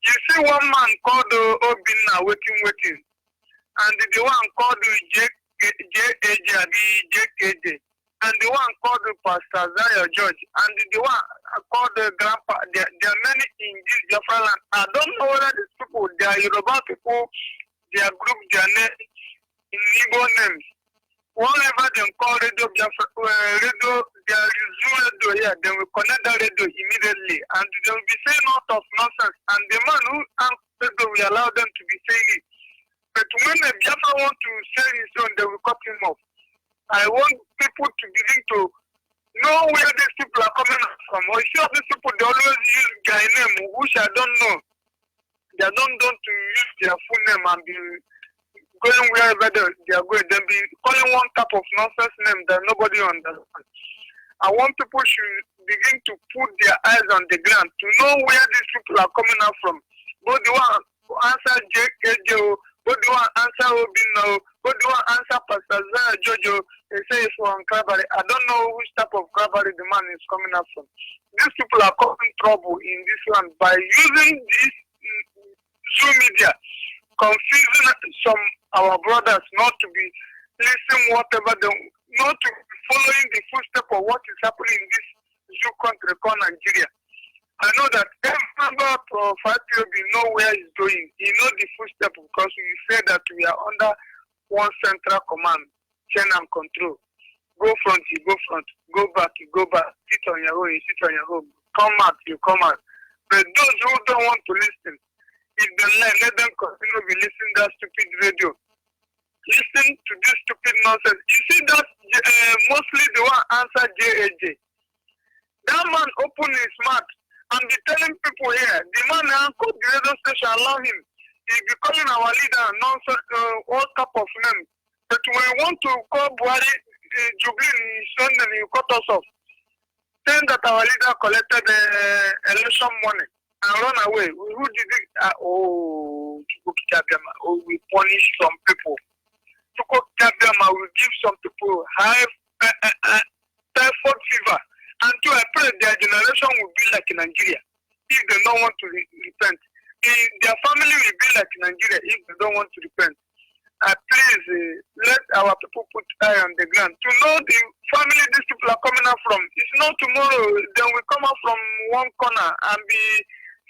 You see one man called Obinna waiting, and the one called JKJ. And the one called Pastor Zaya George, and the one called the Grandpa. There are many in this Biafra land. I don't know whether these people, they are Yoruba people, their group, their name, in Igbo names. Whenever they call radio Biafra, radio, there is radio here, they will connect the radio immediately, and they will be saying out of nonsense. And the man who answers radio will allow them to be saying it. But when the Biafra want to say his own, they will cut him off. I want people to begin to know where these people are coming from. Or sure, these people, they always use their name, which I don't know. They don't to use their full name and be going wherever they are going. They be calling one type of nonsense name that nobody understands. I want people should begin to put their eyes on the ground to know where these people are coming out from. Both the one who answer JKJ, both the one answer Obino, both the one answer Pastor Zaya Jojo. They say it's from Krabari. I don't know which type of Krabari the man is coming up from. These people are causing trouble in this land by using this Zoom media, confusing some our brothers not to be listening whatever they, not to be following the footsteps of what is happening in this Zoo country called Nigeria. I know that every member of IPOB know where he's going. He knows the footsteps because we say that we are under one central command. Chain and control. Go front, you go front. Go back, you go back. Sit on your own, you sit on your own. Come out, you come out. But those who don't want to listen, if they let them continue to be listening to that stupid radio. Listen to this stupid nonsense. You see that mostly the one answer JAJ. That man open his mouth and be telling people here, the man called the radio station, allow him. He be calling our leader nonsense, all type of names. But when we want to call Buhari, Jubilee, his son, and he cut us off. Saying that our leader collected election money and run away. Who did it? Kabiama will punish some people. Chukwu Kabiama will give some people high typhoid fever. And to I pray their generation will be like Nigeria if they don't want to repent. Their family will be like Nigeria if they don't want to repent. Please let our people put eye on the ground to know the family these people are coming out from. It's not tomorrow, then we come out from one corner and be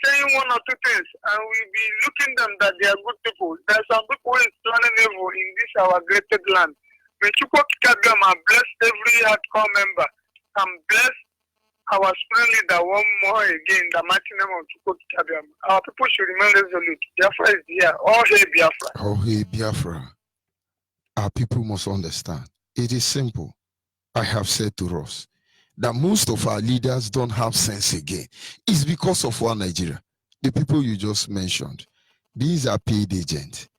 saying one or two things, and we'll be looking them that they are good people. There are some people who is planning evil in this our greater land. May Chukwu Kikabiyama bless every hardcore member and bless our spring leader one more again, the mighty name of Chukwu Kikabiyama. Our people should remain resolute. Biafra is here. All hail Biafra. Oh, hey, Biafra. Our people must understand. It is simple. I have said to us that most of our leaders don't have sense again. It's because of one Nigeria. The people you just mentioned, these are paid agents.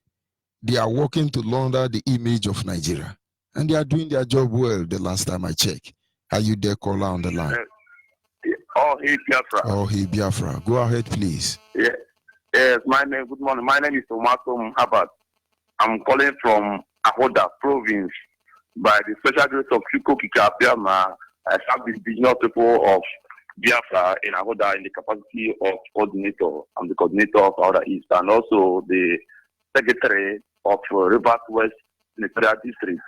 They are working to launder the image of Nigeria. And they are doing their job well the last time I checked. Are you there, caller on the line? Oh, hey, Biafra. Oh, hey, Biafra. Go ahead, please. Yeah. Yes, good morning. My name is Tomaso Habat. I'm calling from Ahoda province. By the special grace of Chukwu Kikabiyama, I serve the indigenous people of Biafra in Ahoda in the capacity of coordinator. I'm the coordinator of Ahoda East and also the secretary of Rivers West Senatorial District.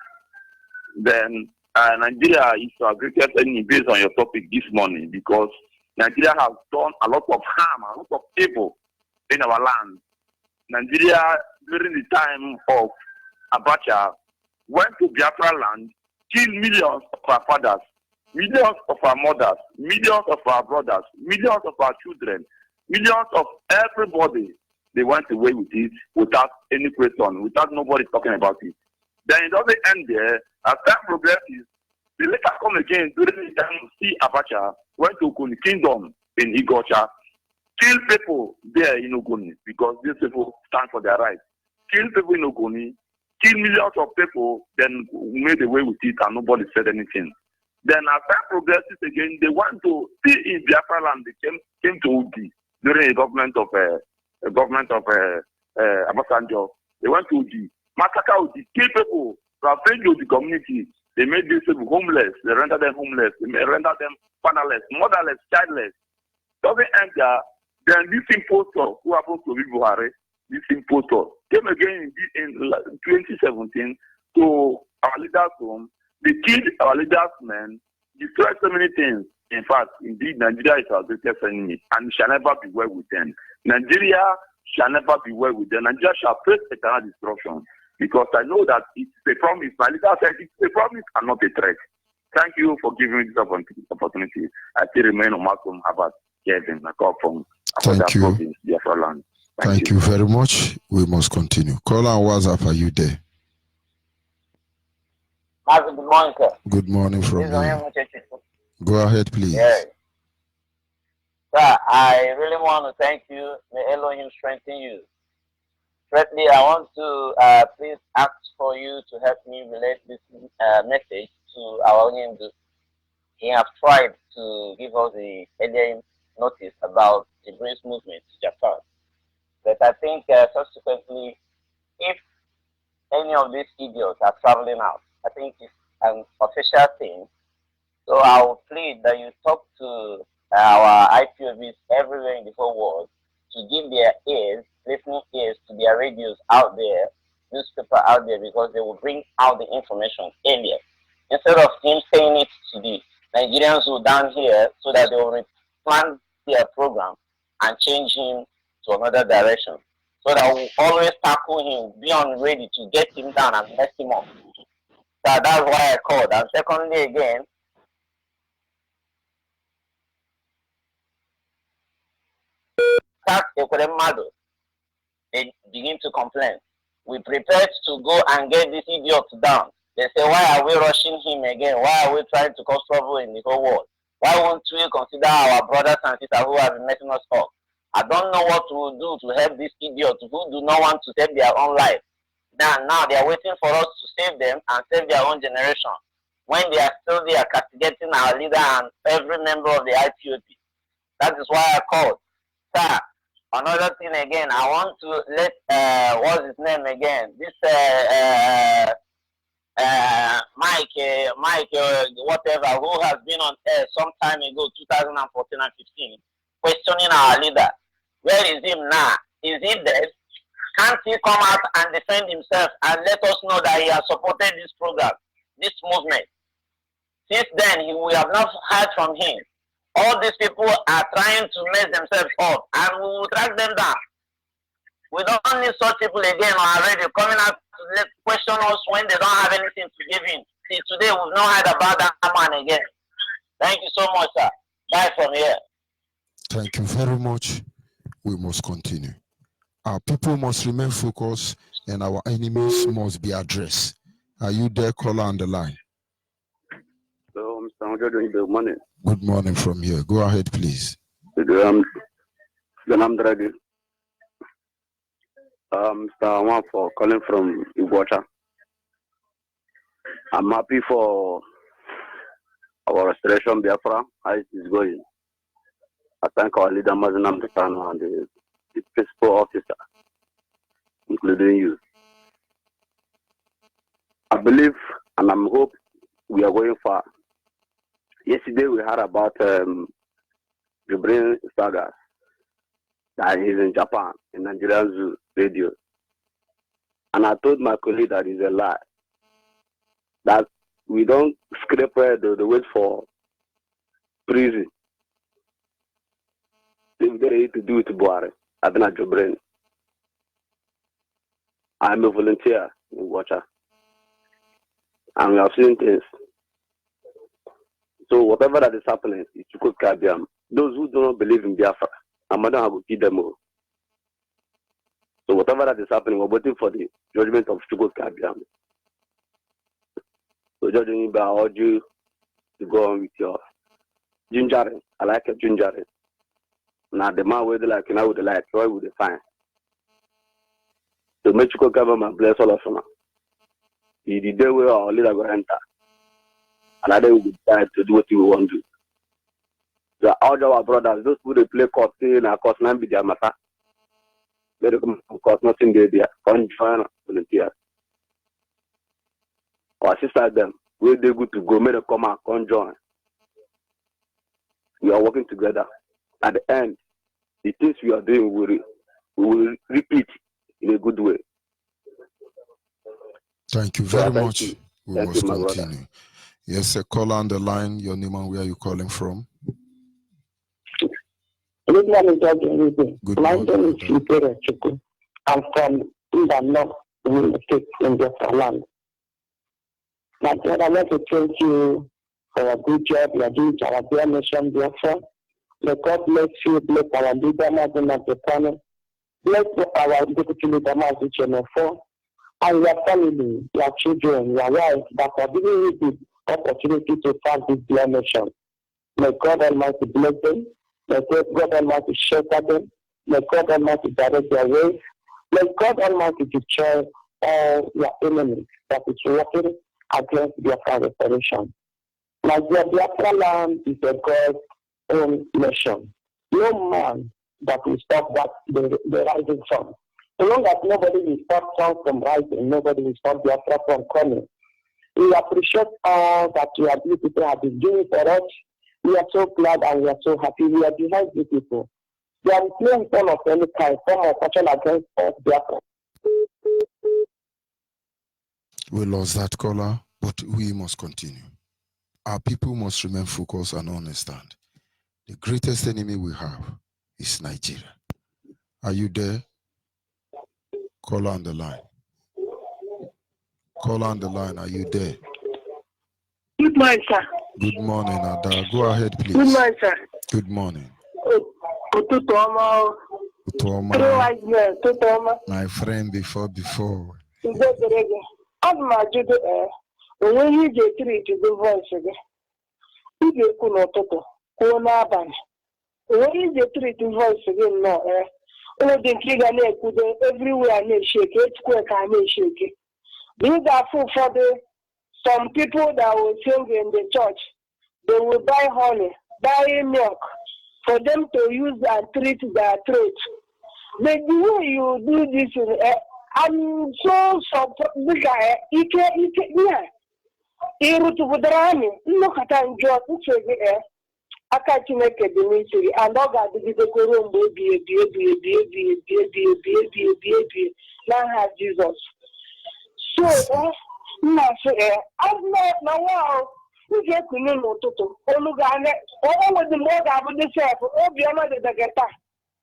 Then Nigeria is our greatest enemy based on your topic this morning because Nigeria has done a lot of harm, a lot of evil in our land. Nigeria, during the time of Abacha, went to Biafra land, killed millions of our fathers, millions of our mothers, millions of our brothers, millions of our children, millions of everybody. They went away with it without any question, without nobody talking about it. Then it doesn't end there. As time progresses, they later come again during the time of C. Abacha, went to Ogoni Kingdom in Igocha, kill people there in Ogoni because these people stand for their rights. Kill people in Ogoni, kill millions of people, then made away with it and nobody said anything. Then as time progresses again, they want to see in Biafra land. They came to Udi during the government of Abasanjo. They went to Udi, massacre Udi, kill people, ravage the community. They made these people homeless. They rendered them homeless. They rendered them fatherless, motherless, childless. Doesn't end there. Then this impostor who happens to be Buhari, this impostor came again in 2017 to our leaders' home. They killed our leaders' men, destroyed so many things. In fact, indeed, Nigeria is our greatest enemy and shall never be well with them. Nigeria shall never be well with them. Nigeria shall face eternal destruction because I know that it's a promise. My leader said it's a promise and not a threat. Thank you for giving me this opportunity. I still remain on Malcolm Harvard, Kevin. I call from Thank you. Province, Biafra land. Thank you very much. We must continue. Caller on WhatsApp, are you there? Good morning, sir. Good morning from you. Go ahead, please. Yeah. Sir, I really want to thank you. May Elohim strengthen you. Firstly, I want to please ask for you to help me relate this message to our Onyibe. He has tried to give us the earlier notice about the British movement to Japan. But I think subsequently, if any of these idiots are traveling out, I think it's an official thing. So I will plead that you talk to our IPOBs everywhere in the whole world to give their ears, listening ears to their radios out there, newspaper out there, because they will bring out the information earlier. Instead of him saying it to the Nigerians who are down here so that they will plan their program and change him to another direction. So that we'll always tackle him, be on ready to get him down and mess him up. So that's why I called. And secondly, again, they begin to complain. We prepared to go and get this idiot down. They say, why are we rushing him again? Why are we trying to cause trouble in the whole world? Why won't we consider our brothers and sisters who have been messing us up? I don't know what we'll do to help these idiots who do not want to save their own life. Now they are waiting for us to save them and save their own generation. When they are still there castigating our leader and every member of the IPOP. That is why I called. Sir, Another thing again, I want to let what's his name again? This Mike, whatever, who has been on air some time ago, 2014 and 15, questioning our leader. Where is him now? Is he dead? Can't he come out and defend himself and let us know that he has supported this program, this movement? Since then, we have not heard from him. All these people are trying to mess themselves up, and we will track them down. We don't need such people again already coming out to question us when they don't have anything to give in. See, today we've not heard about that man again. Thank you so much, sir. Bye from here. Thank you very much. We must continue. Our people must remain focused and our enemies must be addressed. Are you there, caller on the line? So, Mr. Onyibe, good morning. Good morning from here. Go ahead, please. I'm ready. Mr. One for calling from Iguacha. I'm happy for our restoration, Biafra, how it is going. I thank our leader, Mazinam Dekano, and the principal officer, including you. I believe and I'm hope we are going far. Yesterday we heard about Jubril Saga that he's in Japan, in Nigerian Zoo radio. And I told my colleague that it's a lie. That we don't scrape the wait for prison. If they need to do it to Buhari, I've been at Jubril. I'm a volunteer in Watcher. And we have seen things. So whatever that is happening, it could Kabiam. Those who do not believe in Biafra, I'm not going to keep them all. So whatever that is happening, we're waiting for the judgment of Chukwu Kabiam. So Judge Onyibe, I urge you to go on with your gingering. I like it, gingering. Now the man with the like, and I would like, why would they find? So make Chukwu Kabiam bless all of them. The day where our leader will enter. And I then we decide to do what we want to do. So all our brothers, those who they play court, saying our court not be their matter. They come court, nothing there. Come join volunteers. Our sisters them, where they good to go, may they come and come join. We are working together. At the end, the things we are doing, we will repeat in a good way. Thank you very much. You. We must continue. Yes, a caller on the line. Your name and where are you calling from? Good morning, Judge Onyibe. My name is Onyibe Chukwu. I'm from the north in the state in Biafra land. My brother, I want to thank you for a good job you are doing to our dear nation, Biafra. May God bless you, bless our leader, Mazin of the panel. Bless our deputy leader, Mazin Chenefo, and your family, your children, your wife, that are giving you the opportunity to serve this dear nation. May God Almighty bless them. May God Almighty shelter them. May God Almighty direct their ways. May God Almighty destroy all your enemies that is working against Biafra restoration. My dear, Biafra land is a God's own nation. No man that will stop that the rising sun. So long as nobody will stop sun from rising, nobody will stop Biafra from coming. We appreciate all that you people have been doing for us. We are so glad and we are so happy. We are behind you people. There is no form of any kind, form of action against us, Biafra. We lost that caller, but we must continue. Our people must remain focused and understand. The greatest enemy we have is Nigeria. Are you there? Caller on the line. Caller on the line, are you there? Good morning, sir. Good morning, Ada. Go ahead, please. Good morning, sir. Good morning. Utoma. My friend before. Onwe ihe iji etiri itigo voice gị ị ga-ekwu n'ụtụtụ kwuo n'abalị onwe ihe iji etiri iti voice gị nnọọ onwe dị nke ị ga na-ekwudo everywhere na-esheke etukwe ka na-esheke ị ga-afụ ụfọdụ some people that will sing in the church they will buy honey buy milk for them to use and treat their throat the way you do this, I'm so surprised. Yeah. Irutu budrani, look at and just aka Chineke dị n'isiri and ọ ga-adịgidekwere mgbe ebi n'aha Jizọs. So nna sị na nwa ahụ m ga-ekune n'ụtụtụ olu ga-anya onwedị mgbe ọ ga-abụ dị sef obiọma dịdege taa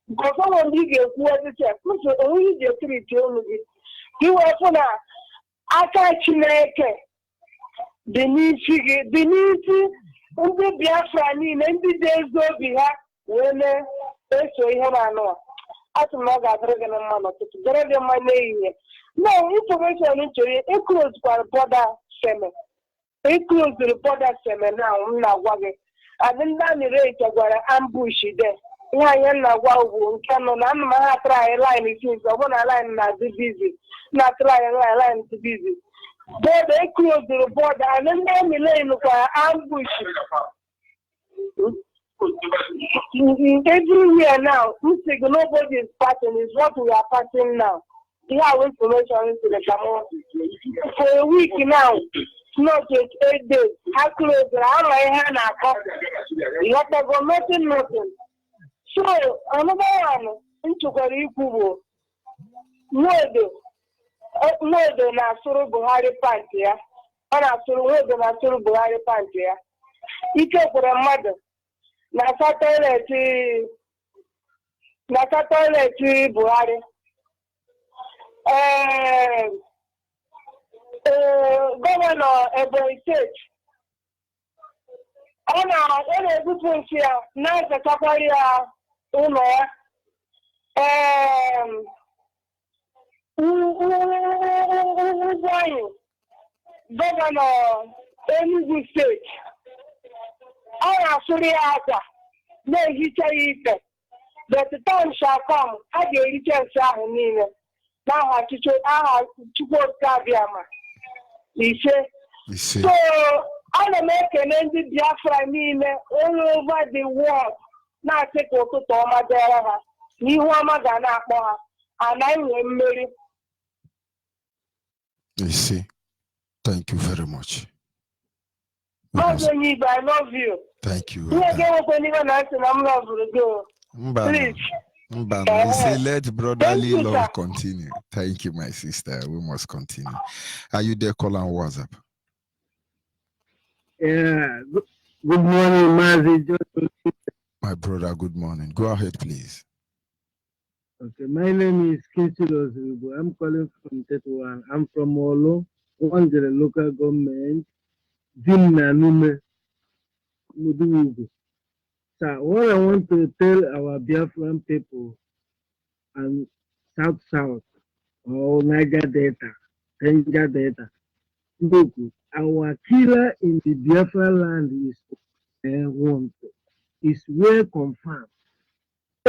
because ọnwe ndị ị ga-ekwu dị sef nso onwe iji etiriti olu gị ka ị wee fụ na aka Chineke dị n'isi gị dị n'isi ndị Biafra niile ndị dị ezi obi ha wee na-eso ihe na-anụ a atụ m na ọ ga-adịrị gị na mma n'ụtụtụ dịrị gị mma n'ehihie na infọmeshọn nchọrọ eklozkwara bọda seme na m na-agwa gị adị ndị a na-ereit gwara ambush de ihe anyị na-agwa ugwu nke nọ na anụ m ha atụrụ anyị laịn sinz ọ bụrụ na laịn na-adị bizi na-atụrụ anyị laịn dị bizi But they closed the border and then they for ambush. Everywhere now, nobody is passing is what we are passing now. We have information into the camera. For a week now, not just 8 days. How close are my hand? You have to go nothing. So, another one, into Garikubo. Nwodo na-asụrụ Buhari pantị ya ọ na-asụrụ nwodo na-asụrụ Buhari pantị ya ike gwara mmadụ na-asa toileti Buhari gọvanọ Ebonyi steeti ọ na-ebupụ nsị ya na-azachakwara ya ụlọ ya gọvanọ Enugu steeti ọ na-asụrụ ya akwa na-ehicha ya ite but time shall come a ga-ericha nsị ahụ niile n'aha Chukwuoke Abiama ise. So ana m ekele ndị Biafra niile all over the world na-asị ka ụtụtụ ọma dịrị ha na ihu ọma ga na-akpọ ha and I will mmeri. You see, thank you very much. Onyibe, I love you. Thank you. Please. You say let brotherly love continue. Thank you, my sister. We must continue. Are you there? Call on WhatsApp. Yeah. Good morning, Mazi. My brother, good morning. Go ahead, please. Okay, my name is Kinsilos. I'm calling from Tetuan. I'm from Olo, one the local government. Dimna Nume Mudugu. So what I want to tell our Biafran people and South or Niger Delta, Niger Delta, look, our killer in the Biafra land is well confirmed.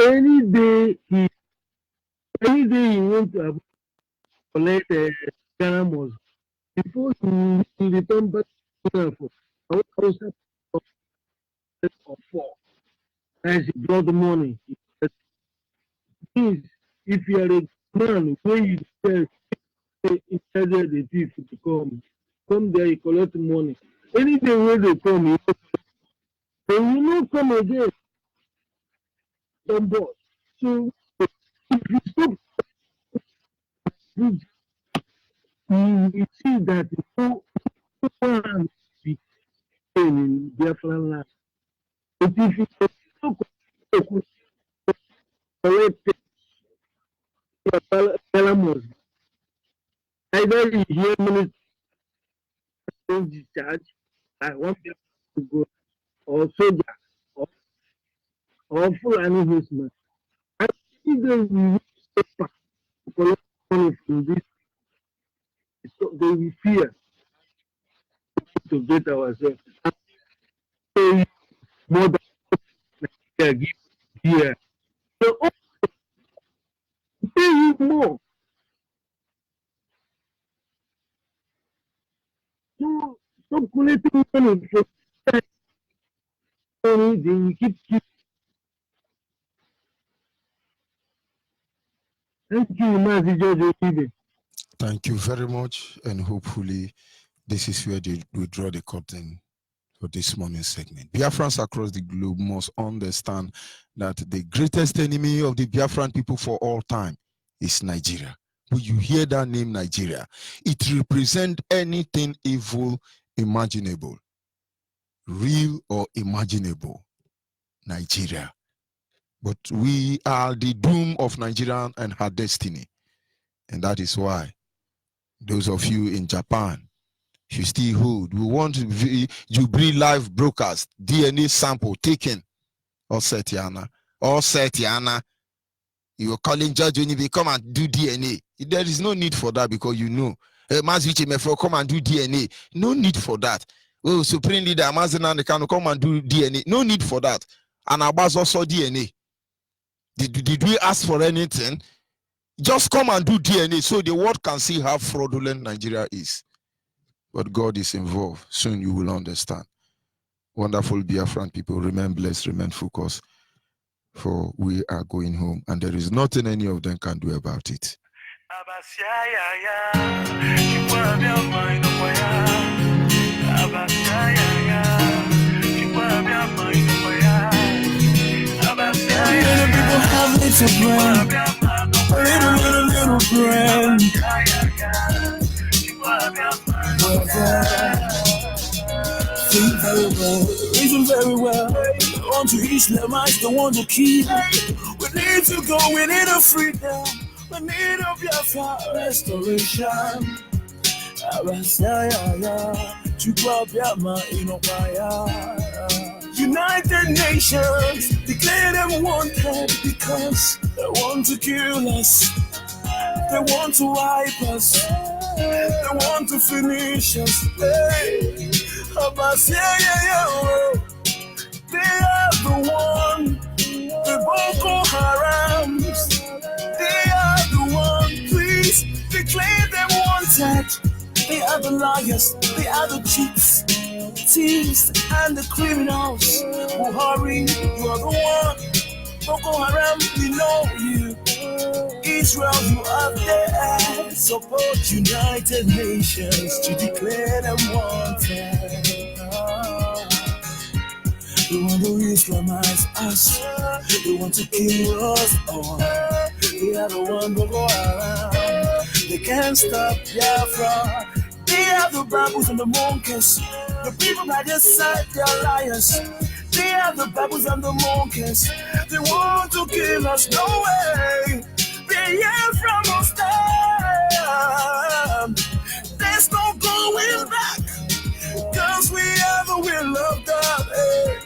Any day he went to collect a Ghana mosque before he return back to or 4. As he brought the money. Please, if you are a man, when you tell the thief to come there, you collect money. Any day when they come, they will not come again. On board. So if you stop, you see that no one be in Biafra land. But if you collect Pelamos, either you hear minister discharge, I want them to go, or soldier, or full animal. I think they will collect money from this. So they will fear to get ourselves. Pay more than give here. So pay you more. So stop collecting money for money, then you keep Thank you, Mazi George Onyibe. Thank you very much, and hopefully this is where we draw the curtain for this morning's segment. Biafrans across the globe must understand that the greatest enemy of the Biafran people for all time is Nigeria. When you hear that name Nigeria, it represents anything evil imaginable, real or imaginable. Nigeria. But we are the doom of Nigeria and her destiny. And that is why those of you in Japan, you still hold. We want to bring live broadcast, DNA sample taken. Or Setiana. You are calling Judge Onyibe, come and do DNA. There is no need for that because you know. Maziche Mefo, come and do DNA. No need for that. Oh, Supreme Leader Amazina Nekano, come and do DNA. No need for that. And Abbas also DNA. Did we ask for anything? Just come and do DNA so the world can see how fraudulent Nigeria is. But God is involved. Soon you will understand. Wonderful Biafran people, remain blessed, remain focused, for we are going home and there is nothing any of them can do about it. People have little brain, little brain. Think very well, reason very well. They want to Islamize, they want to kill. We need to go, we need a freedom. We need a Biafra restoration. United Nations declare them wanted because they want to kill us. They want to wipe us. They want to finish us. Hey, Abbas, they are the one. The Boko Harams. They are the one. Please declare them wanted. They are the liars. They are the cheats, thieves, and the criminals. Buhari, you are the one. Boko Haram, we know you. Israel, you are there. Support United Nations to declare them wanted. They want to Islamize us. They want to kill us all. They are the one Boko Haram. They can't stop Biafra. They are the baboons and the monkeys. The people by their side, they are liars. They are the baboons and the monkeys. They want to kill us, no way. They hear from us down. There's no going back, cause we have the will of God. Hey.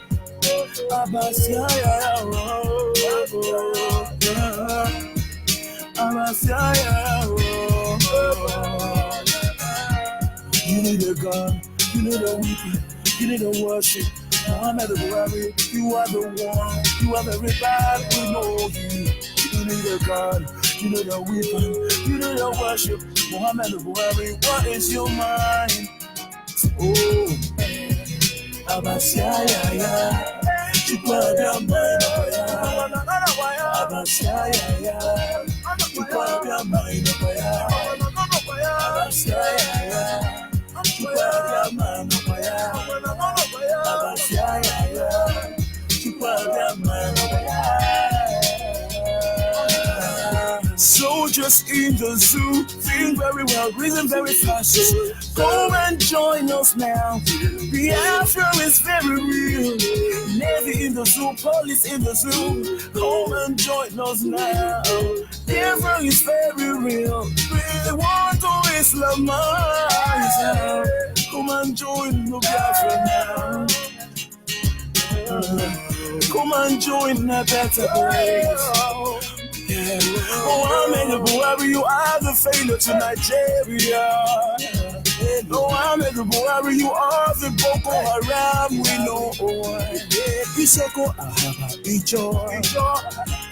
You need a gun, you need a weeping, you need a worship. Muhammad Buhari, you are the one, you are very bad, we know you. You need a gun, you need a weapon, you need a worship. Muhammad Buhari, what is your mind? Oh, Abasaya, Chukwa mind, Abasaya, Chukwa mind, Abasaya. Soldiers in the zoo, think very well, reason very fast. Come and join us now. Biafra is very real. Navy in the zoo, police in the zoo. Come and join us now. Biafra is very real. They want to Islamize. Come and join the Biafra now. Come and join a better place. Yeah. Oh, Ahmed Buhari, you are the failure to Nigeria. Oh, Ahmed Buhari, you are the Boko Haram. We know. Isoko Ahaba Ijo.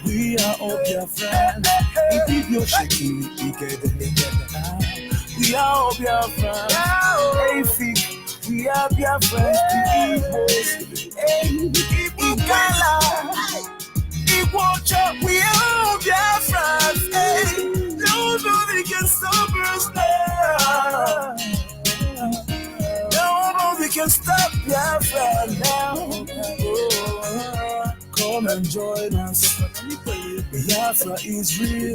We are all Biafran. If you're shaking, we are all Biafran. Hey, we are Biafran. The Igbos. Igala. Watch out, we all Biafra. Hey, nobody can stop us now. Nobody can stop Biafra now. Oh, come and join us. Biafra is real.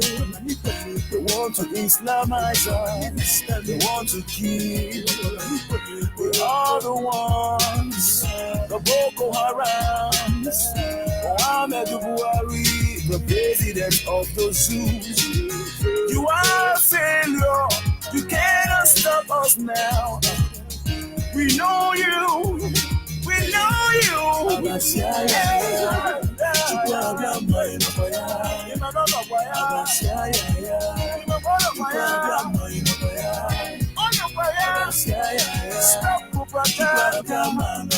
They want to Islamize us. They want to kill. We are the ones. The Boko Harams. Mohammed Buhari, the president of the zoos. You are a failure. You cannot stop us now. We know you. We know you. Stop propaganda.